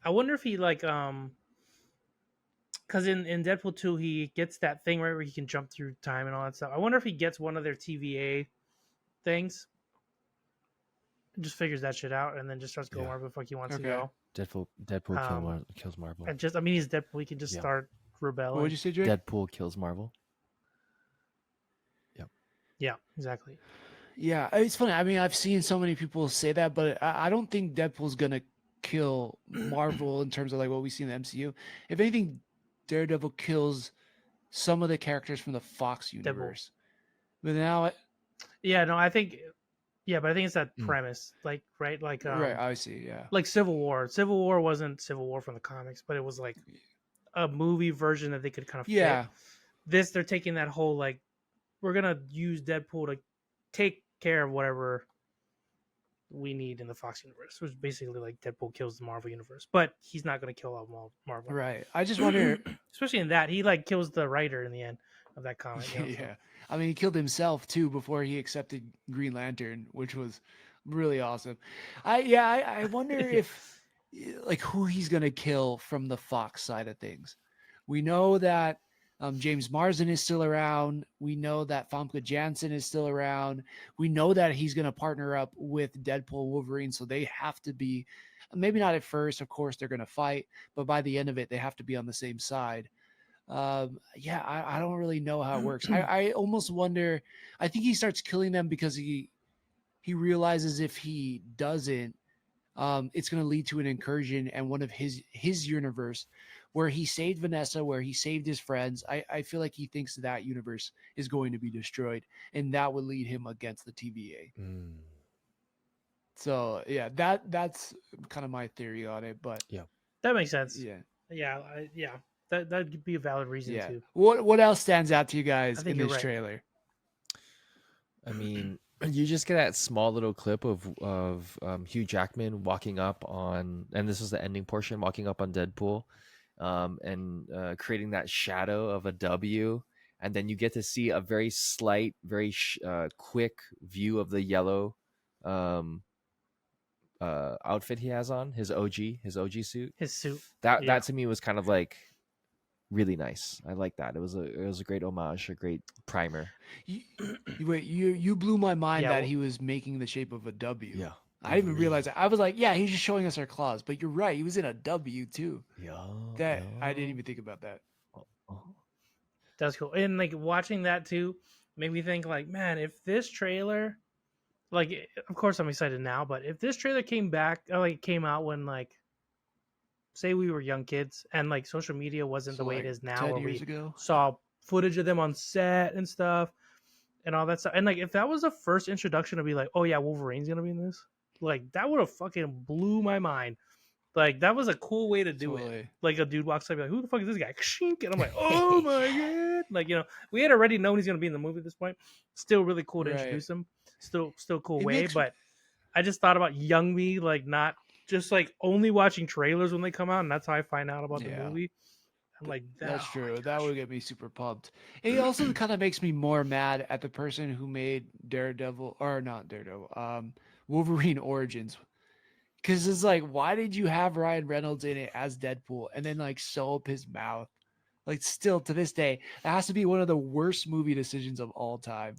I wonder if he like because in Deadpool 2 he gets that thing right where he can jump through time and all that stuff. I wonder if he gets one of their TVA things and just figures that shit out and then just starts going Yeah. wherever the fuck he wants to okay. go. Deadpool Um, kills Marvel. and just I mean he's Deadpool, he can just Yeah. start What would rebelling. you say, Drake? Deadpool kills Marvel. Yep. Yeah, exactly. Yeah, it's funny. I mean, I've seen so many people say that, but I don't think Deadpool's gonna kill Marvel in terms of like what we see in the MCU. If anything, Daredevil kills some of the characters from the Fox Deadpool. universe. But now, Yeah, no, I think but I think it's that Mm. premise, like right, right? I see. Yeah, like Civil War. Civil War wasn't Civil War from the comics, but it was like a movie version that they could kind of fit. yeah, This they're taking that whole like we're gonna use Deadpool to take care of whatever we need in the Fox universe, which is basically like Deadpool kills the Marvel universe, but he's not gonna kill all Marvel. right. I just wonder. Especially in that he like kills the writer in the end of that comic. So. Yeah, I mean, he killed himself too before he accepted Green Lantern, which was really awesome. I wonder Yeah. if like who he's gonna kill from the Fox side of things. We know that James Marsden is still around. We know that Famke Janssen is still around. We know that he's gonna partner up with Deadpool and Wolverine, so they have to be maybe not at first. Of course, they're gonna fight, but by the end of it, they have to be on the same side. Yeah, I don't really know how it works. I almost wonder. I think he starts killing them because he realizes if he doesn't, it's going to lead to an incursion and one of his universe where he saved Vanessa, where he saved his friends. I feel like he thinks that universe is going to be destroyed, and that would lead him against the TVA. Mm. So yeah, that's kind of my theory on it. But Yeah. That makes sense. yeah, Yeah. That could be a valid reason yeah. too. What else stands out to you I guys think in you're this right. trailer? I mean, you just get that small little clip of Hugh Jackman walking up on, and this is the ending portion, walking up on Deadpool, and creating that shadow of a W, and then you get to see a very slight, very quick view of the yellow um, outfit he has on, his OG suit. His suit. That Yeah. to me was kind of like really nice. I like that. It was a great homage, a great primer. You blew my mind Yeah, that well- he was making the shape of a W. Yeah. I didn't even realize that. I was like, yeah, he's just showing us our claws, but you're right. He was in a W too. Yeah. That I didn't even think about that. That's cool. And like watching that too made me think like, man, if this trailer, like, of course I'm excited now, but if this trailer came back, or like came out when like, say we were young kids and like social media wasn't the So, way like, it is now, 10 where years we ago? saw footage of them on set and stuff and all that stuff. And like, if that was the first introduction to be like, oh yeah, Wolverine's gonna be in this, like that would have fucking blew my mind. Like that was a cool way to do it. Totally. Like a dude walks up, like, who the fuck is this guy? And I'm like, oh my god! Like, you know, we had already known he's gonna be in the movie at this point. Still really cool to Right. introduce him. Still cool It way. makes- But I just thought about young me, like not just like only watching trailers when they come out, and that's how I find out about the Yeah. movie. I'm like, That's oh my true. That gosh. would get me super pumped. It also kind of makes me more mad at the person who made Daredevil, or not Daredevil, Wolverine Origins. Because it's like, why did you have Ryan Reynolds in it as Deadpool and then like sew up his mouth? Like, still to this day, it has to be one of the worst movie decisions of all time.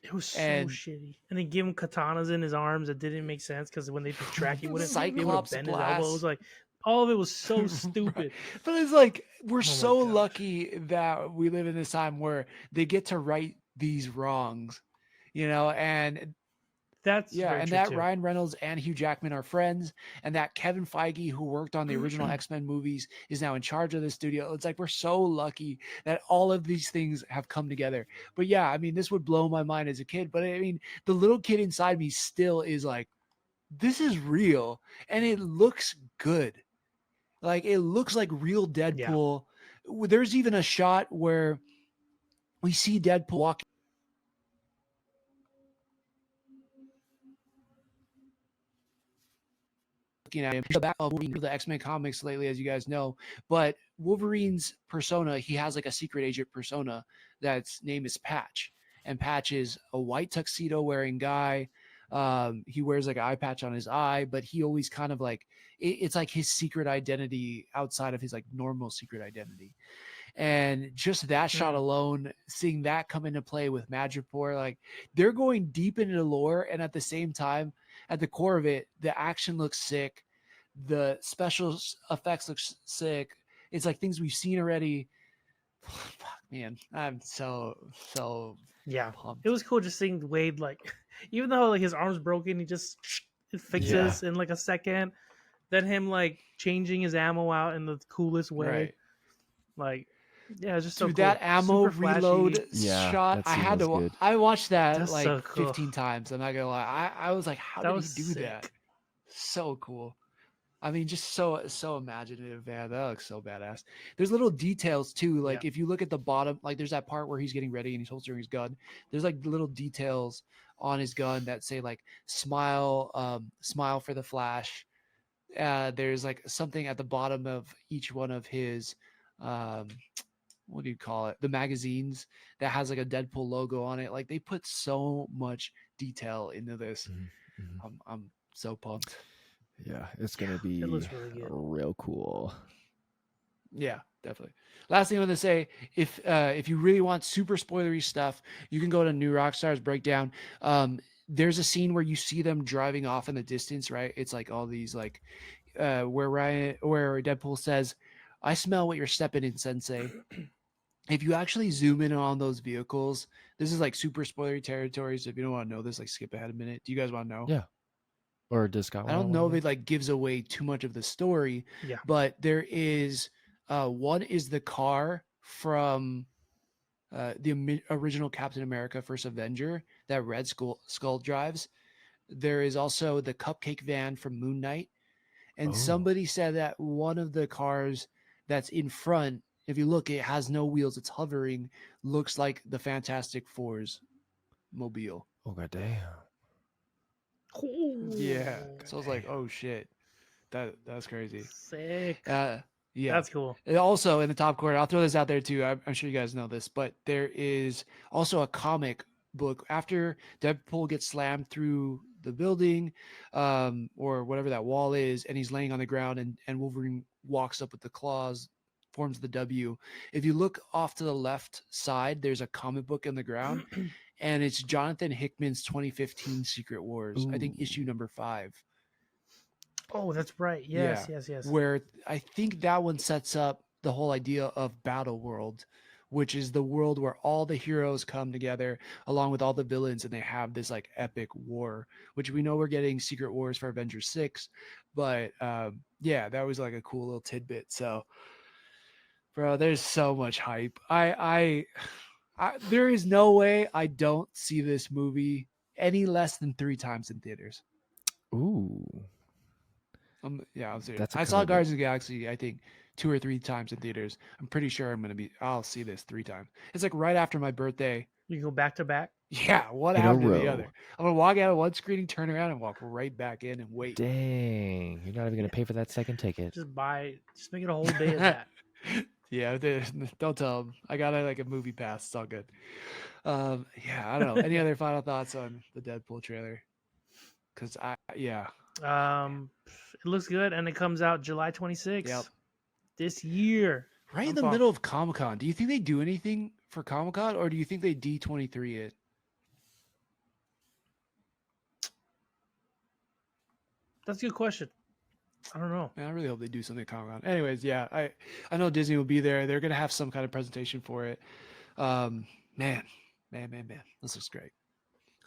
It was so And- shitty. And they give him katanas in his arms that didn't make sense because when they track, he wouldn't be able Cyclops to bend his blast. elbows. Like all of it was so stupid. But it's like, we're my so gosh. lucky that we live in this time where they get to right these wrongs, you know, and That's yeah, very and true that too. Ryan Reynolds and Hugh Jackman are friends, and that Kevin Feige, who worked on the original X-Men movies, is now in charge of the studio. It's like we're so lucky that all of these things have come together. But yeah, I mean, this would blow my mind as a kid, but I mean, the little kid inside me still is like, this is real, and it looks good. Like, it looks like real Deadpool. There's even a shot where we see Deadpool walking at him. The back of the X-Men comics lately, as you guys know, but Wolverine's persona, he has like a secret agent persona that's name is Patch, and Patch is a white tuxedo wearing guy. He wears like an eye patch on his eye, but he always kind of like it's like his secret identity outside of his like normal secret identity. And just that shot alone, seeing that come into play with Madripoor, like they're going deep into the lore, and at the same time, at the core of it, the action looks sick, the special effects look sick. It's like things we've seen already. Fuck, man, I'm so Yeah, pumped. it was cool just seeing Wade like, even though like his arm's broken, he just it fixes in like a second. Then him like changing his ammo out in the coolest way. Right. Like, yeah, it's just so Dude, cool. that ammo Super flashy. reload Yeah, shot, that I scene had was to. good. I watched that That's like so cool. 15 times. I'm not gonna lie. I was like, how That did was he do that? sick. So cool. I mean, just so imaginative, man. That looks so badass. There's little details too. Like if you look at the bottom, like there's that part where he's getting ready and he's holstering his gun. There's like little details on his gun that say like smile, smile for the Flash. There's like something at the bottom of each one of his what do you call it? The magazines that has like a Deadpool logo on it. Like they put so much detail into this. I'm so pumped. Yeah, it's gonna be it looks really good. real cool. Yeah, definitely. Last thing I'm gonna say, if you really want super spoilery stuff, you can go to New Rockstar's breakdown. There's a scene where you see them driving off in the distance, right? It's like all these like where Deadpool says, "I smell what you're stepping in, Sensei." If you actually zoom in on those vehicles, this is like super spoilery territory. So if you don't want to know this, like skip ahead a minute. Do you guys want to know? Yeah. Or Discount. I don't know if it like gives away too much of the story, Yeah. but there is one is the car from the original Captain America First Avenger that Red Skull drives. There is also the cupcake van from Moon Knight, and somebody said that one of the cars that's in front, if you look, it has no wheels, it's hovering, looks like the Fantastic Four's mobile. Oh god damn. Yeah. So I was like, oh shit. That's crazy. Sick. Yeah, Yeah. That's cool. And also in the top corner, I'll throw this out there too. I'm sure you guys know this, but there is also a comic book after Deadpool gets slammed through the building, or whatever that wall is, and he's laying on the ground, and Wolverine walks up with the claws, forms the W. If you look off to the left side, there's a comic book in the ground, and it's Jonathan Hickman's 2015 Secret Wars. I think Ooh. issue number 5. Oh, that's right. Yeah, Yes. where I think that one sets up the whole idea of Battle World, which is the world where all the heroes come together along with all the villains, and they have this like epic war, which we know we're getting Secret Wars for Avengers 6, but yeah, that was like a cool little tidbit. So, bro, there's so much hype. I there is no way I don't see this movie any less than 3 times in theaters. Ooh. Yeah, I'm serious. That's a I saw commitment. Guardians of the Galaxy, I think 2 or 3 times in theaters. I'm pretty sure I'll see this 3 times. It's like right after my birthday. You go back to back. Yeah, one In a after the row. other. I'm gonna walk out of one screening, turn around, and walk right back in and wait. Dang. You're not even going to pay for that second ticket. Just make it a whole day of that. Yeah, don't tell them. I got like a movie pass. It's all good. Yeah, I don't know. Any other final thoughts on the Deadpool trailer? Because yeah. It looks good, and it comes out July 26th Yep. this year. Right in I'm the pumped. middle of Comic-Con. Do you think they do anything for Comic-Con, or do you think they D23 it? That's a good question. I don't know. Man, I really hope they do something at Comic-Con. Anyways, yeah, I know Disney will be there. They're gonna have some kind of presentation for it. Man, this looks great.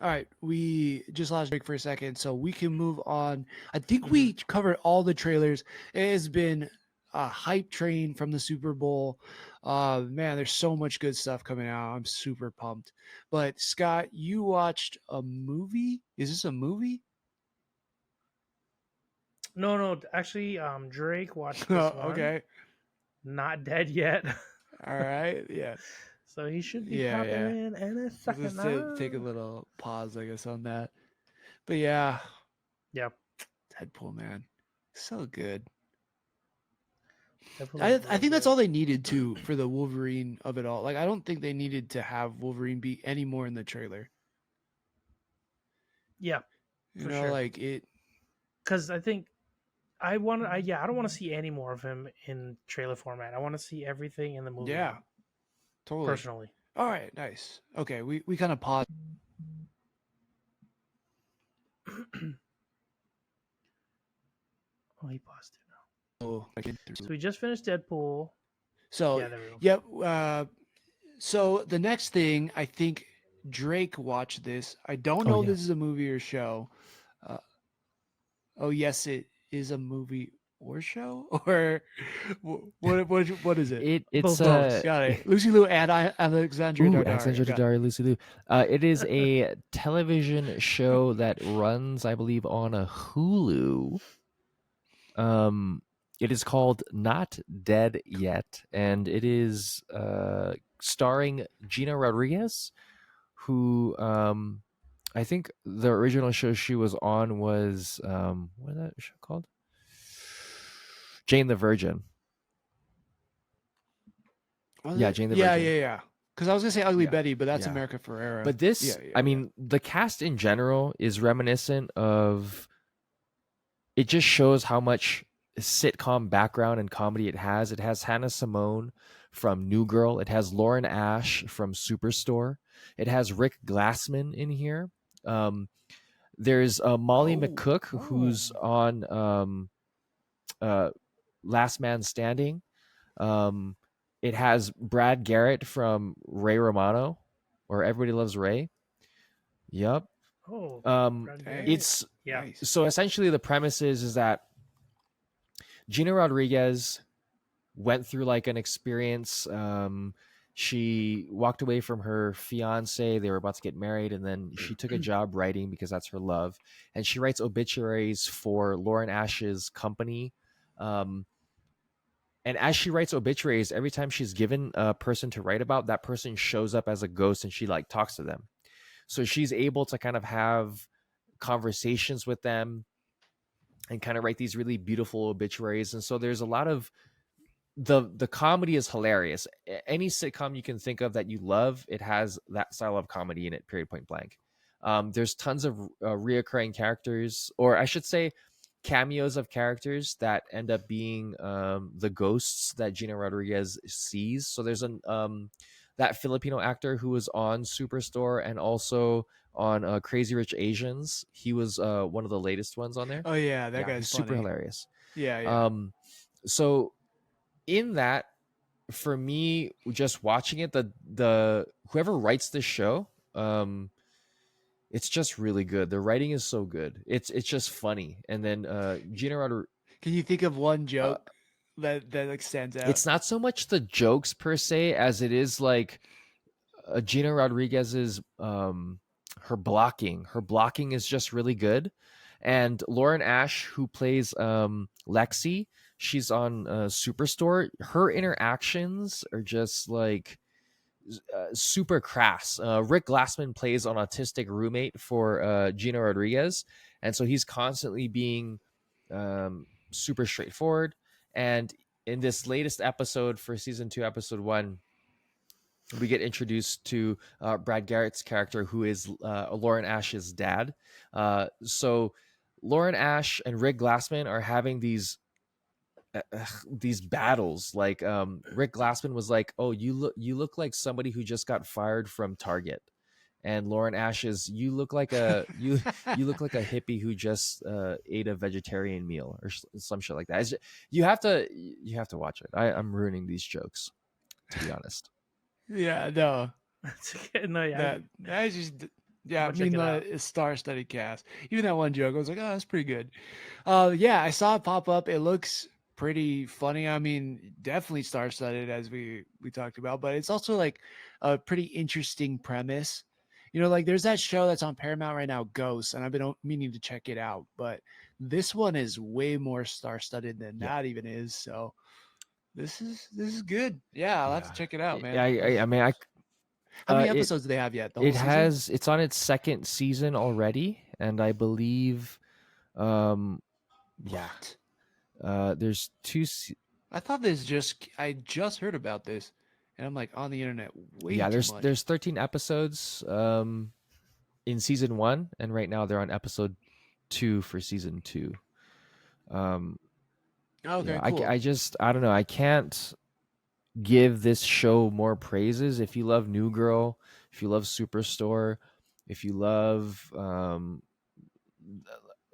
All right, we just lost break for a second, so we can move on. I think we covered all the trailers. It has been a hype train from the Super Bowl. Man, there's so much good stuff coming out. I'm super pumped. But Scott, you watched a movie? Is this a movie? No. Actually, Drake watched this Oh, one. okay. Not dead yet. All right. Yeah. So he should be Yeah, popping yeah. in any Let's second take a now. little pause, I guess, on that. But yeah, Yeah. Deadpool, man, so good. Definitely I think that's good. all they needed to for the Wolverine of it all. Like, I don't think they needed to have Wolverine be any more in the trailer. Yeah, You for know, sure. like it. Because I think I don't want to see any more of him in trailer format. I want to see everything in the movie. Yeah, now, totally. personally. All right, nice. Okay, we kind of paused. Oh, he paused it now. So So we just finished Deadpool. So Yeah, there we go. yep. So the next thing, I think Drake watched this. I don't know if yeah. this is a movie or show. Oh yes, it is a movie or show, or what is it? It's Both those. Got it. Lucy Liu and Alexandria Daddario. Alexandra Got it. Daddario, Lucy Liu. It is a television show that runs, I believe, on a Hulu. It is called Not Dead Yet, and it is starring Gina Rodriguez, who I think the original show she was on was what is that show called? Jane the Virgin. Was Yeah, it? Jane the Yeah, Virgin. yeah. Because I was gonna say Ugly Yeah, Betty, but that's yeah. America Ferrera. But this, Yeah, I mean, the cast in general is reminiscent of. It just shows how much sitcom background and comedy it has. It has Hannah Simone from New Girl. It has Lauren Ash from Superstore. It has Rick Glassman in here. There's Molly McCook, who's on Last Man Standing. It has Brad Garrett from Ray Romano, or Everybody Loves Ray. Yep. Oh, Brad Garrett. It's yeah. Nice. so essentially the premise is that Gina Rodriguez went through like an experience. She walked away from her fiance. They were about to get married, and then she took a job writing because that's her love. And she writes obituaries for Lauren Ash's company. And as she writes obituaries, every time she's given a person to write about, that person shows up as a ghost, and she like talks to them. So she's able to kind of have conversations with them and kind of write these really beautiful obituaries. And so there's a lot of the comedy is hilarious. Any sitcom you can think of that you love, it has that style of comedy in it. Period. Point blank. There's tons of reoccurring characters, or I should say, cameos of characters that end up being the ghosts that Gina Rodriguez sees. So there's that Filipino actor who was on Superstore and also on Crazy Rich Asians. He was one of the latest ones on there. Oh yeah, that Yeah, guy's he's super funny. hilarious. Yeah. So in that, for me, just watching it, the whoever writes this show, it's just really good. The writing is so good. It's just funny. And then Gina Rodriguez, Can you think of one joke that like stands out? it's not so much the jokes per se as it is like Gina Rodriguez's her blocking. Her blocking is just really good. And Lauren Ash, who plays Lexi, she's on Superstore. Her interactions are just like super crass. Rick Glassman plays an autistic roommate for Gina Rodriguez, and so he's constantly being super straightforward. And in this latest episode for season 2, episode 1, we get introduced to Brad Garrett's character, who is Lauren Ash's dad. So Lauren Ash and Rick Glassman are having these battles. Like Rick Glassman was like, "Oh, you look like somebody who just got fired from Target," and Lauren Ash is, "You look like a you look like a hippie who just ate a vegetarian meal," or some shit like that. You have to watch it. I'm ruining these jokes, to be honest. Yeah, no. That's okay. No, yeah. That's just yeah. I I'll check mean, it out. the star-studded cast. Even that one joke, I was like, oh, that's pretty good. Yeah, I saw it pop up. It looks pretty funny. I mean, definitely star-studded, as we talked about, but it's also like a pretty interesting premise. You know, like there's that show that's on Paramount right now, Ghosts, and I've been meaning to check it out, but this one is way more star-studded than that even is. So this is good. Yeah, I'll have to check it out, man. I mean, How many episodes do they have yet? The whole season? it's on its second season already, and I believe yeah, there's two. I thought I just heard about this, and I'm like on the internet way too much. There's 13 episodes in season 1, and right now they're on episode 2 for season 2. Okay, yeah, cool. I don't know. I can't give this show more praises. If you love New Girl, if you love Superstore, if you love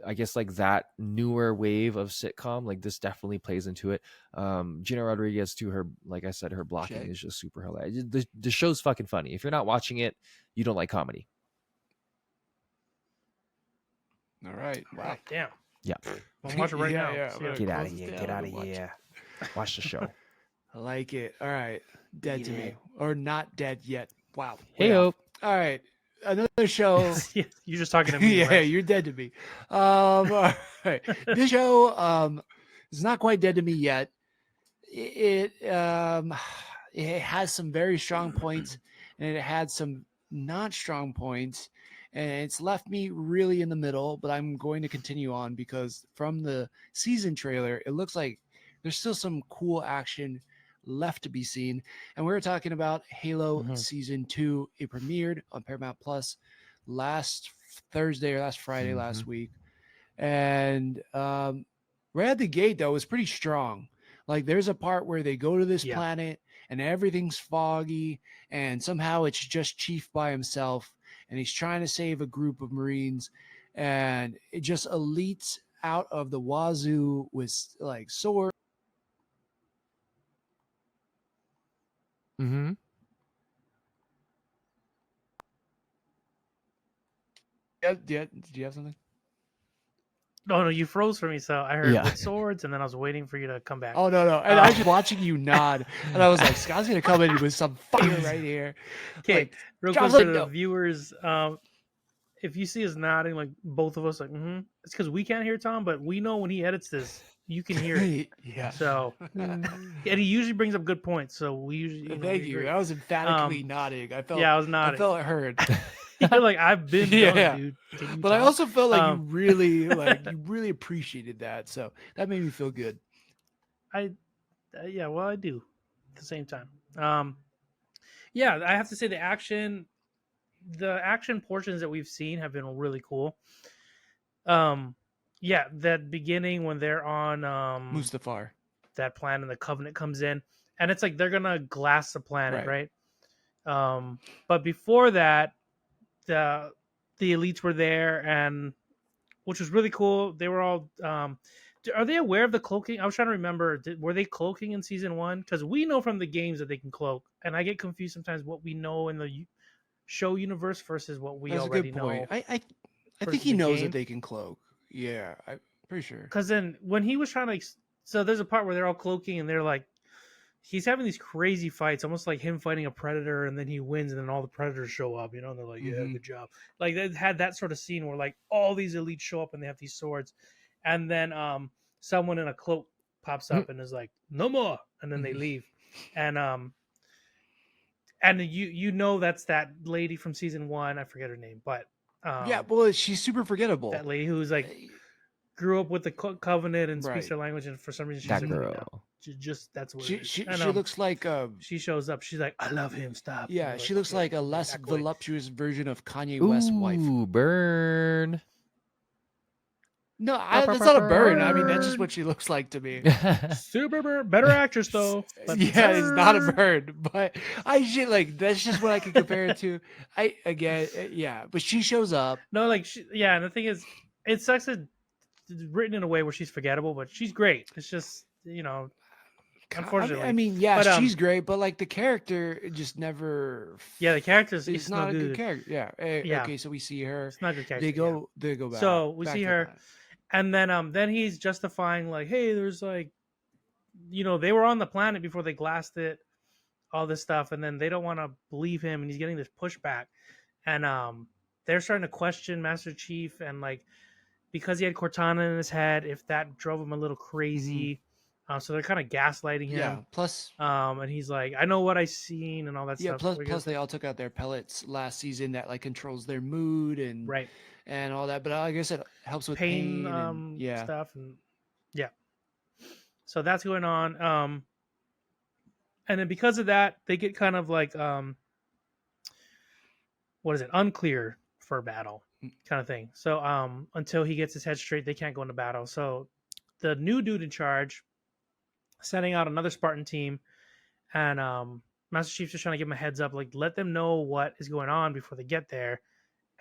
I guess like that newer wave of sitcom, like this definitely plays into it. Gina Rodriguez, to her, like I said, her blocking is just super hilarious. The show's fucking funny. If you're not watching it, you don't like comedy. All right. Wow. Damn. Yeah. I'll watch it right now. Yeah. See how it Get out goes. of here. Get out of here. Watch the show. I like it. All right. Dead to me. Or not dead yet. Wow. Hey, Well, Hope. all right. Another show. You're just talking to me. Yeah, right? you're dead to me. All right. This show is not quite dead to me yet. It has some very strong points, and it had some not strong points, and it's left me really in the middle. But I'm going to continue on because from the season trailer, it looks like there's still some cool action left to be seen. And we're talking about Halo Season 2. It premiered on Paramount Plus last Thursday or last Friday last week. And right at the gate, though, it was pretty strong. Like there's a part where they go to this planet and everything's foggy, and somehow it's just Chief by himself, and he's trying to save a group of Marines, and it just elites out of the wazoo with like swords. Mm-hmm. Yeah, do you have something? No, you froze for me, so I heard with swords, and then I was waiting for you to come back. Oh no! And I was just watching you nod, and I was like, "Scott's gonna come in with some fire right here." Okay, like, real quick for the viewers, if you see us nodding, like both of us, like, it's because we can't hear Tom, but we know when he edits this, you can hear it. Yeah. So, and he usually brings up good points. So we usually. Thank you. I was emphatically nodding. I felt. Yeah, I was nodding. I felt heard. You're like, I've been done, dude. But I also felt like you really appreciated that. So that made me feel good. I Yeah, well, I do at the same time. Yeah, I have to say the action portions that we've seen have been really cool. Um, yeah, that beginning when they're on Mustafar. that planet and the Covenant comes in, and it's like they're gonna glass the planet, Right. right? But before that, the the elites were there, and which was really cool. They were all. Are they aware of the cloaking? I was trying to remember. Were they cloaking in season one? Because we know from the games that they can cloak, and I get confused sometimes what we know in the show universe versus what we That's a already good point. know. I think versus he the knows game. that they can cloak. Yeah, I'm pretty sure. Because then when he was trying to, so there's a part where they're all cloaking and they're like, he's having these crazy fights, almost like him fighting a predator, and then he wins, and then all the predators show up, and they're like, "Yeah, good job." Like they had that sort of scene where like all these elites show up and they have these swords, and then someone in a cloak pops up and is like, "No more," and then they leave, and you know that's that lady from season one. I forget her name, but Yeah, well, she's super forgettable. that lady who's like grew up with the Covenant and speaks Right. their language, and for some reason she's That a queen now. girl. Just that's what She it is. she, And, she looks like she shows up. She's like, "I love him. Stop." And yeah, you're she looks "Okay, like a less back away." voluptuous version of Kanye West's wife. Ooh, burn. No, that's not a burn. I mean, that's just Burn. what she looks like to me. Super better actress though. But Yeah, it's not a burn, but I should like that's just what I can compare it to. Yeah, but she shows up. No, like yeah, and the thing is, it sucks that it's written in a way where she's forgettable, but she's great. It's just unfortunately. I mean, yeah, But, she's great, but like the character just never. yeah, the character's It's it's not no a good good. character. Yeah. Yeah. Okay, so we see her. It's not a good character. They go back. So we back see to her, that. and then he's justifying like, hey, there's like, they were on the planet before they glassed it, all this stuff, and then they don't want to believe him, and he's getting this pushback, and they're starting to question Master Chief, and like because he had Cortana in his head, if that drove him a little crazy. So they're kind of gaslighting him. Yeah. Plus, and he's like, I know what I seen and all that yeah. stuff. Plus, they all took out their pellets last season that like controls their mood and right. and all that. But like I said, it helps with pain and, yeah. stuff and yeah. So that's going on. And then because of that, they get kind of like what is it? Unclear for battle kind of thing. So until he gets his head straight, they can't go into battle. So the new dude in charge sending out another Spartan team, and Master Chief's just trying to give him a heads up, like let them know what is going on before they get there.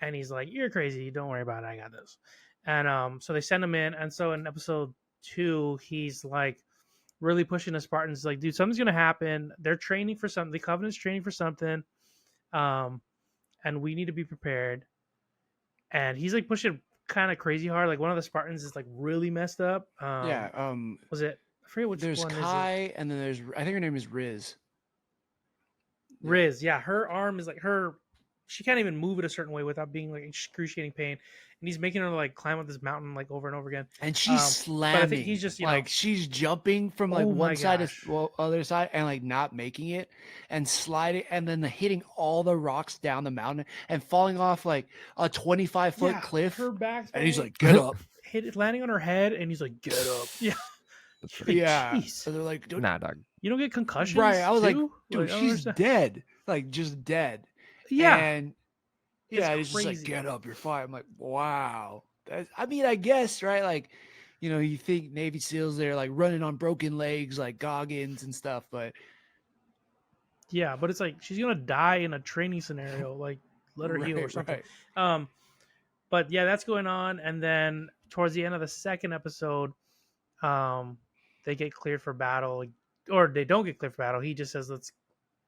And he's like, "You're crazy. Don't worry about it. I got this." And so they send him in. And so in episode 2, he's like really pushing the Spartans, like, "Dude, something's gonna happen. They're training for something. The Covenant's training for something, and we need to be prepared." And he's like pushing kind of crazy hard. Like one of the Spartans is like really messed up. Yeah. Was it? I forget which There's one Kai, is it. and then there's I think her name is Riz. Riz, yeah, her arm is like she can't even move it a certain way without being like excruciating pain, and he's making her like climb up this mountain like over and over again. And she's slamming. But I think he's just like she's jumping from like Oh my one side gosh. to other side and like not making it and sliding and then hitting all the rocks down the mountain and falling off like a 25-foot cliff. Her back's And he's falling, like, "Get up!" hit it landing on her head, and he's like, "Get up!" Yeah, Like, Yeah. jeez. So they're like, "Dude, Nah, dog. You don't get concussions, right?" I was like, too? "Dude, Like, I don't she's understand. dead. Like just dead." Yeah, And yeah, It's it's just like, crazy. "Get up, you're fine." I'm like, "Wow." I mean, I guess, right? Like, you think Navy SEALs, they're like running on broken legs, like Goggins and stuff, but yeah, but it's like she's gonna die in a training scenario. Like, let her heal or Right, something. right. But yeah, that's going on, and then towards the end of the second episode, they get cleared for battle, or they don't get cleared for battle. He just says,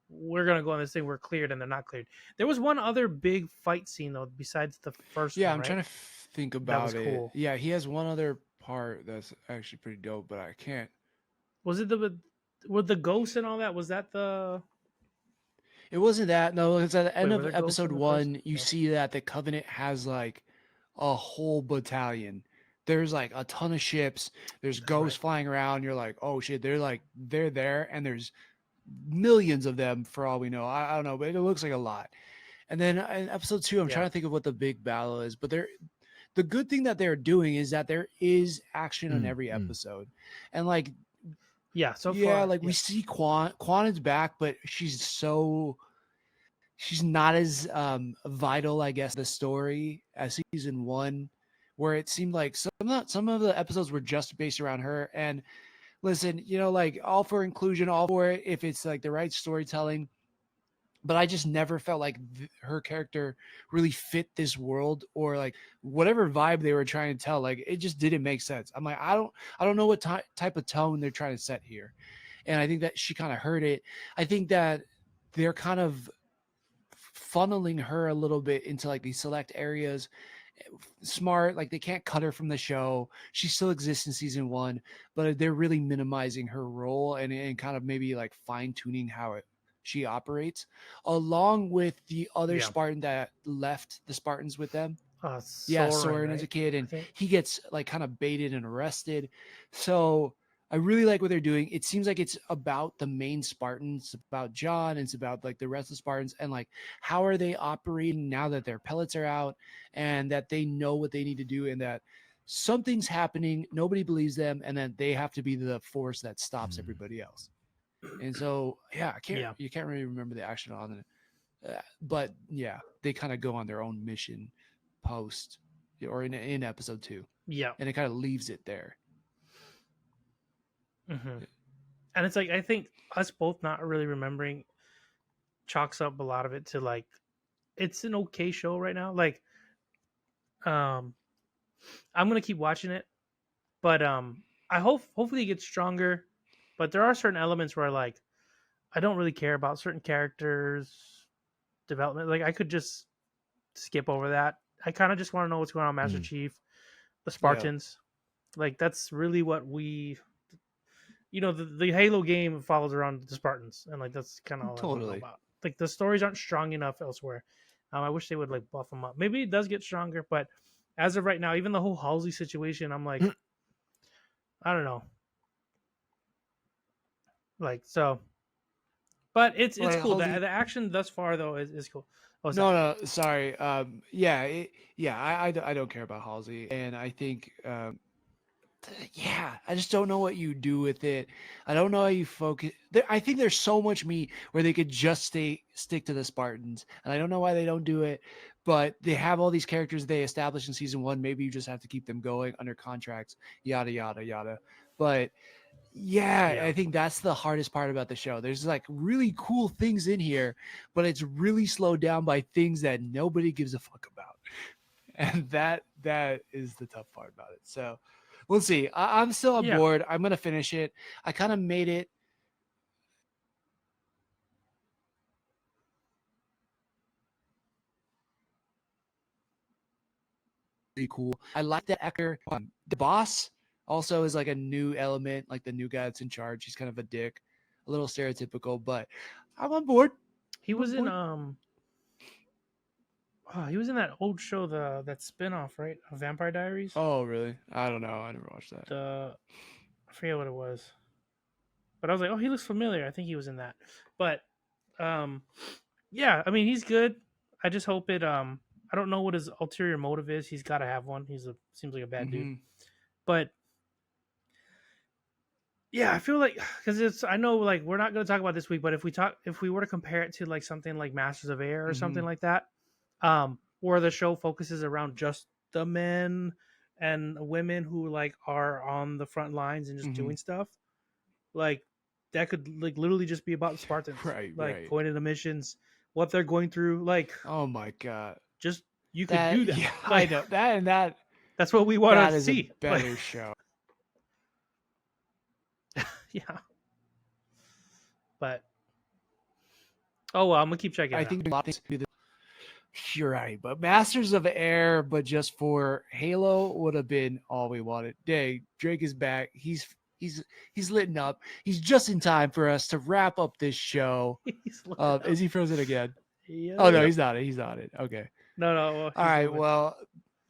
we're gonna go on this thing. We're cleared, and they're not cleared. There was one other big fight scene though, besides the first. Yeah, one, I'm right? trying to think was about it. cool. Yeah, he has one other part that's actually pretty dope, but I can't. Was it with the ghosts and all that? Was that the? It wasn't that. No, it's at the end Wait, of were there ghosts in episode the 1. first? You No. see that the Covenant has like a whole battalion. There's like a ton of ships. There's ghosts flying around. You're like, oh shit, they're there, and there's millions of them for all we know. I don't know, but it looks like a lot. And then in episode 2, I'm Yeah. trying to think of what the big battle is, but the good thing that they're doing is that there is action on every episode. And like Yeah, so Yeah, far, like we yeah. see Quan's back, but she's not as vital, I guess, the story as season one, where it seemed like some of the episodes were just based around her. And listen, like all for inclusion, all for it if it's like the right storytelling. But I just never felt like her character really fit this world or like whatever vibe they were trying to tell. Like it just didn't make sense. I'm like, I don't know what type of tone they're trying to set here, and I think that she kind of heard it. I think that they're kind of funneling her a little bit into like these select areas. Smart, like they can't cut her from the show. She still exists in season one, but they're really minimizing her role and kind of maybe like fine tuning how she operates, along with the other Yeah. Spartan that left the Spartans with them. Yeah, Soren, Soren as a right? kid, I and think. he gets like kind of baited and arrested. So I really like what they're doing. It seems like it's about the main Spartans, about John, and it's about like the rest of the Spartans, and like how are they operating now that their pellets are out and that they know what they need to do, and that something's happening, nobody believes them, and then they have to be the force that stops Mm. everybody else. And so, yeah, Yeah. you can't really remember the action on it, but yeah, they kind of go on their own mission post or in episode two, Yeah. and it kind of leaves it there. hmm And it's like I think us both not really remembering chalks up a lot of it to like it's an okay show right now. Like, um, I'm gonna keep watching it, but I hopefully it gets stronger. But there are certain elements where like I don't really care about certain characters development. Like I could just skip over that. I kind of just want to know what's going on, with Master Mm. Chief, the Yeah, Spartans. Like that's really what we, the Halo game follows around the Spartans, and like that's kind of all I want to know totally. about. Like the stories aren't strong enough elsewhere. I wish they would like buff them up. Maybe it does get stronger, but as of right now, even the whole Halsey situation, I'm like, I don't know. Like so, but it's Like cool. The Halsey. the action thus far though is cool. What's that? No, no, sorry. Yeah, yeah. I don't care about Halsey, and I think yeah, I just don't know what you do with it. I don't know how you focus. I think there's so much meat where they could just stick to the Spartans, and I don't know why they don't do it. But they have all these characters they established in season one. Maybe you just have to keep them going under contracts, yada yada yada. But yeah, Yeah, I think that's the hardest part about the show. There's like really cool things in here, but it's really slowed down by things that nobody gives a fuck about, and that is the tough part about it. So we'll see. I'm still on yeah, board. I'm gonna finish it. I kind of made it pretty cool. I like that actor. The boss also is like a new element, like the new guy that's in charge. He's kind of a dick, a little stereotypical, but I'm on board. he I'm on was in board. Oh, he was in that old show, that spin-off, right? Of Vampire Diaries. Oh, really? I don't know. I never watched that. I forget what it was. But I was like, oh, he looks familiar. I think he was in that. But um yeah, I mean he's good. I just hope it I don't know what his ulterior motive is. He's gotta have one. Seems like a bad dude. Mm-hmm. But yeah, I feel like because it's I know like we're not gonna talk about this week, but if we were to compare it to like something like Masters of Air or Mm-hmm. something like that, where the show focuses around just the men and women who like are on the front lines and just Mm-hmm. doing stuff, like that could like literally just be about the Spartans, Right, like right. going into missions, what they're going through, like Oh my god. just you could That do that. yeah, I Like know. That and that that's what we want to that is a see. Like better show. yeah, but oh well, I'm gonna keep checking I it out. think a lot of things do this. You're right, but Masters of Air, but just for Halo would have been all we wanted. Day Drake is back. He's lit up. He's just in time for us to wrap up this show. He's looking up. Is he frozen again? Yeah, Oh no, yep. he's not. He's not it. Okay. No, no, well, All he's right. moving. Well,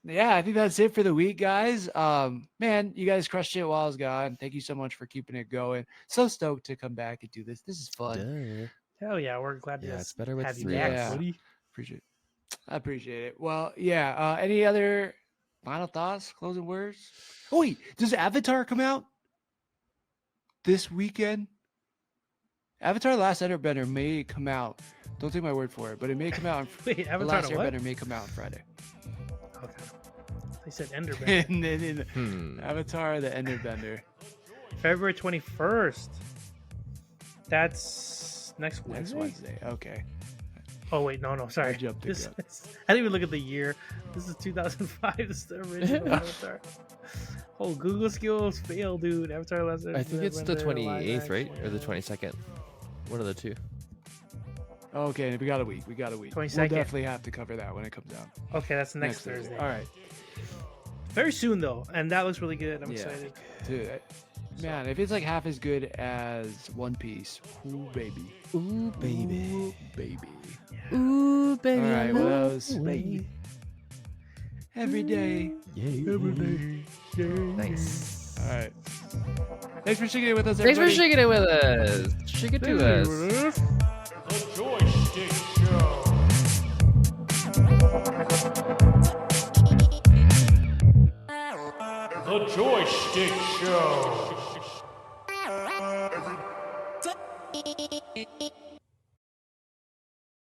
yeah, I think that's it for the week, guys. Man, you guys crushed it while I was gone. Thank you so much for keeping it going. So stoked to come back and do this. This is fun. Duh. Hell yeah, we're glad Yeah, to it's better with have you three of back, us. Yeah. buddy. Appreciate it. I appreciate it. Well, yeah. Any other final thoughts, closing words? Oh wait, does Avatar come out? this weekend. Avatar: The Last Airbender may come out. Don't take my word for it, but it may come out. Wait, The Avatar Last to what? Airbender may come out on Friday. Okay. They said Enderbender. And then Avatar: The Enderbender. February 21st. That's next Next Wednesday. Wednesday. Okay. Oh wait, no, sorry. I jumped the This gun. I didn't even look at the year. This is 2005. This is the original Avatar. Oh, Google skills fail, dude. Avatar: Last Airbender. I think it's the live 28th, right? Or the action. 22nd. One of the two. Okay, we got a week. 22nd. We'll definitely have to cover that when it comes out. Okay, that's next Thursday. All right. Very soon though, and that looks really good. I'm Yeah. excited. Dude, man, if it's like half as good as One Piece, ooh, baby. Ooh, baby. Ooh, baby. Ooh, baby. All right, what else? Baby. Every day. Every day. Nice. All right. Thanks for shaking it with us, Thanks everybody. for shaking it with us. Shake it to us. The Joystick Show. The Joystick Show.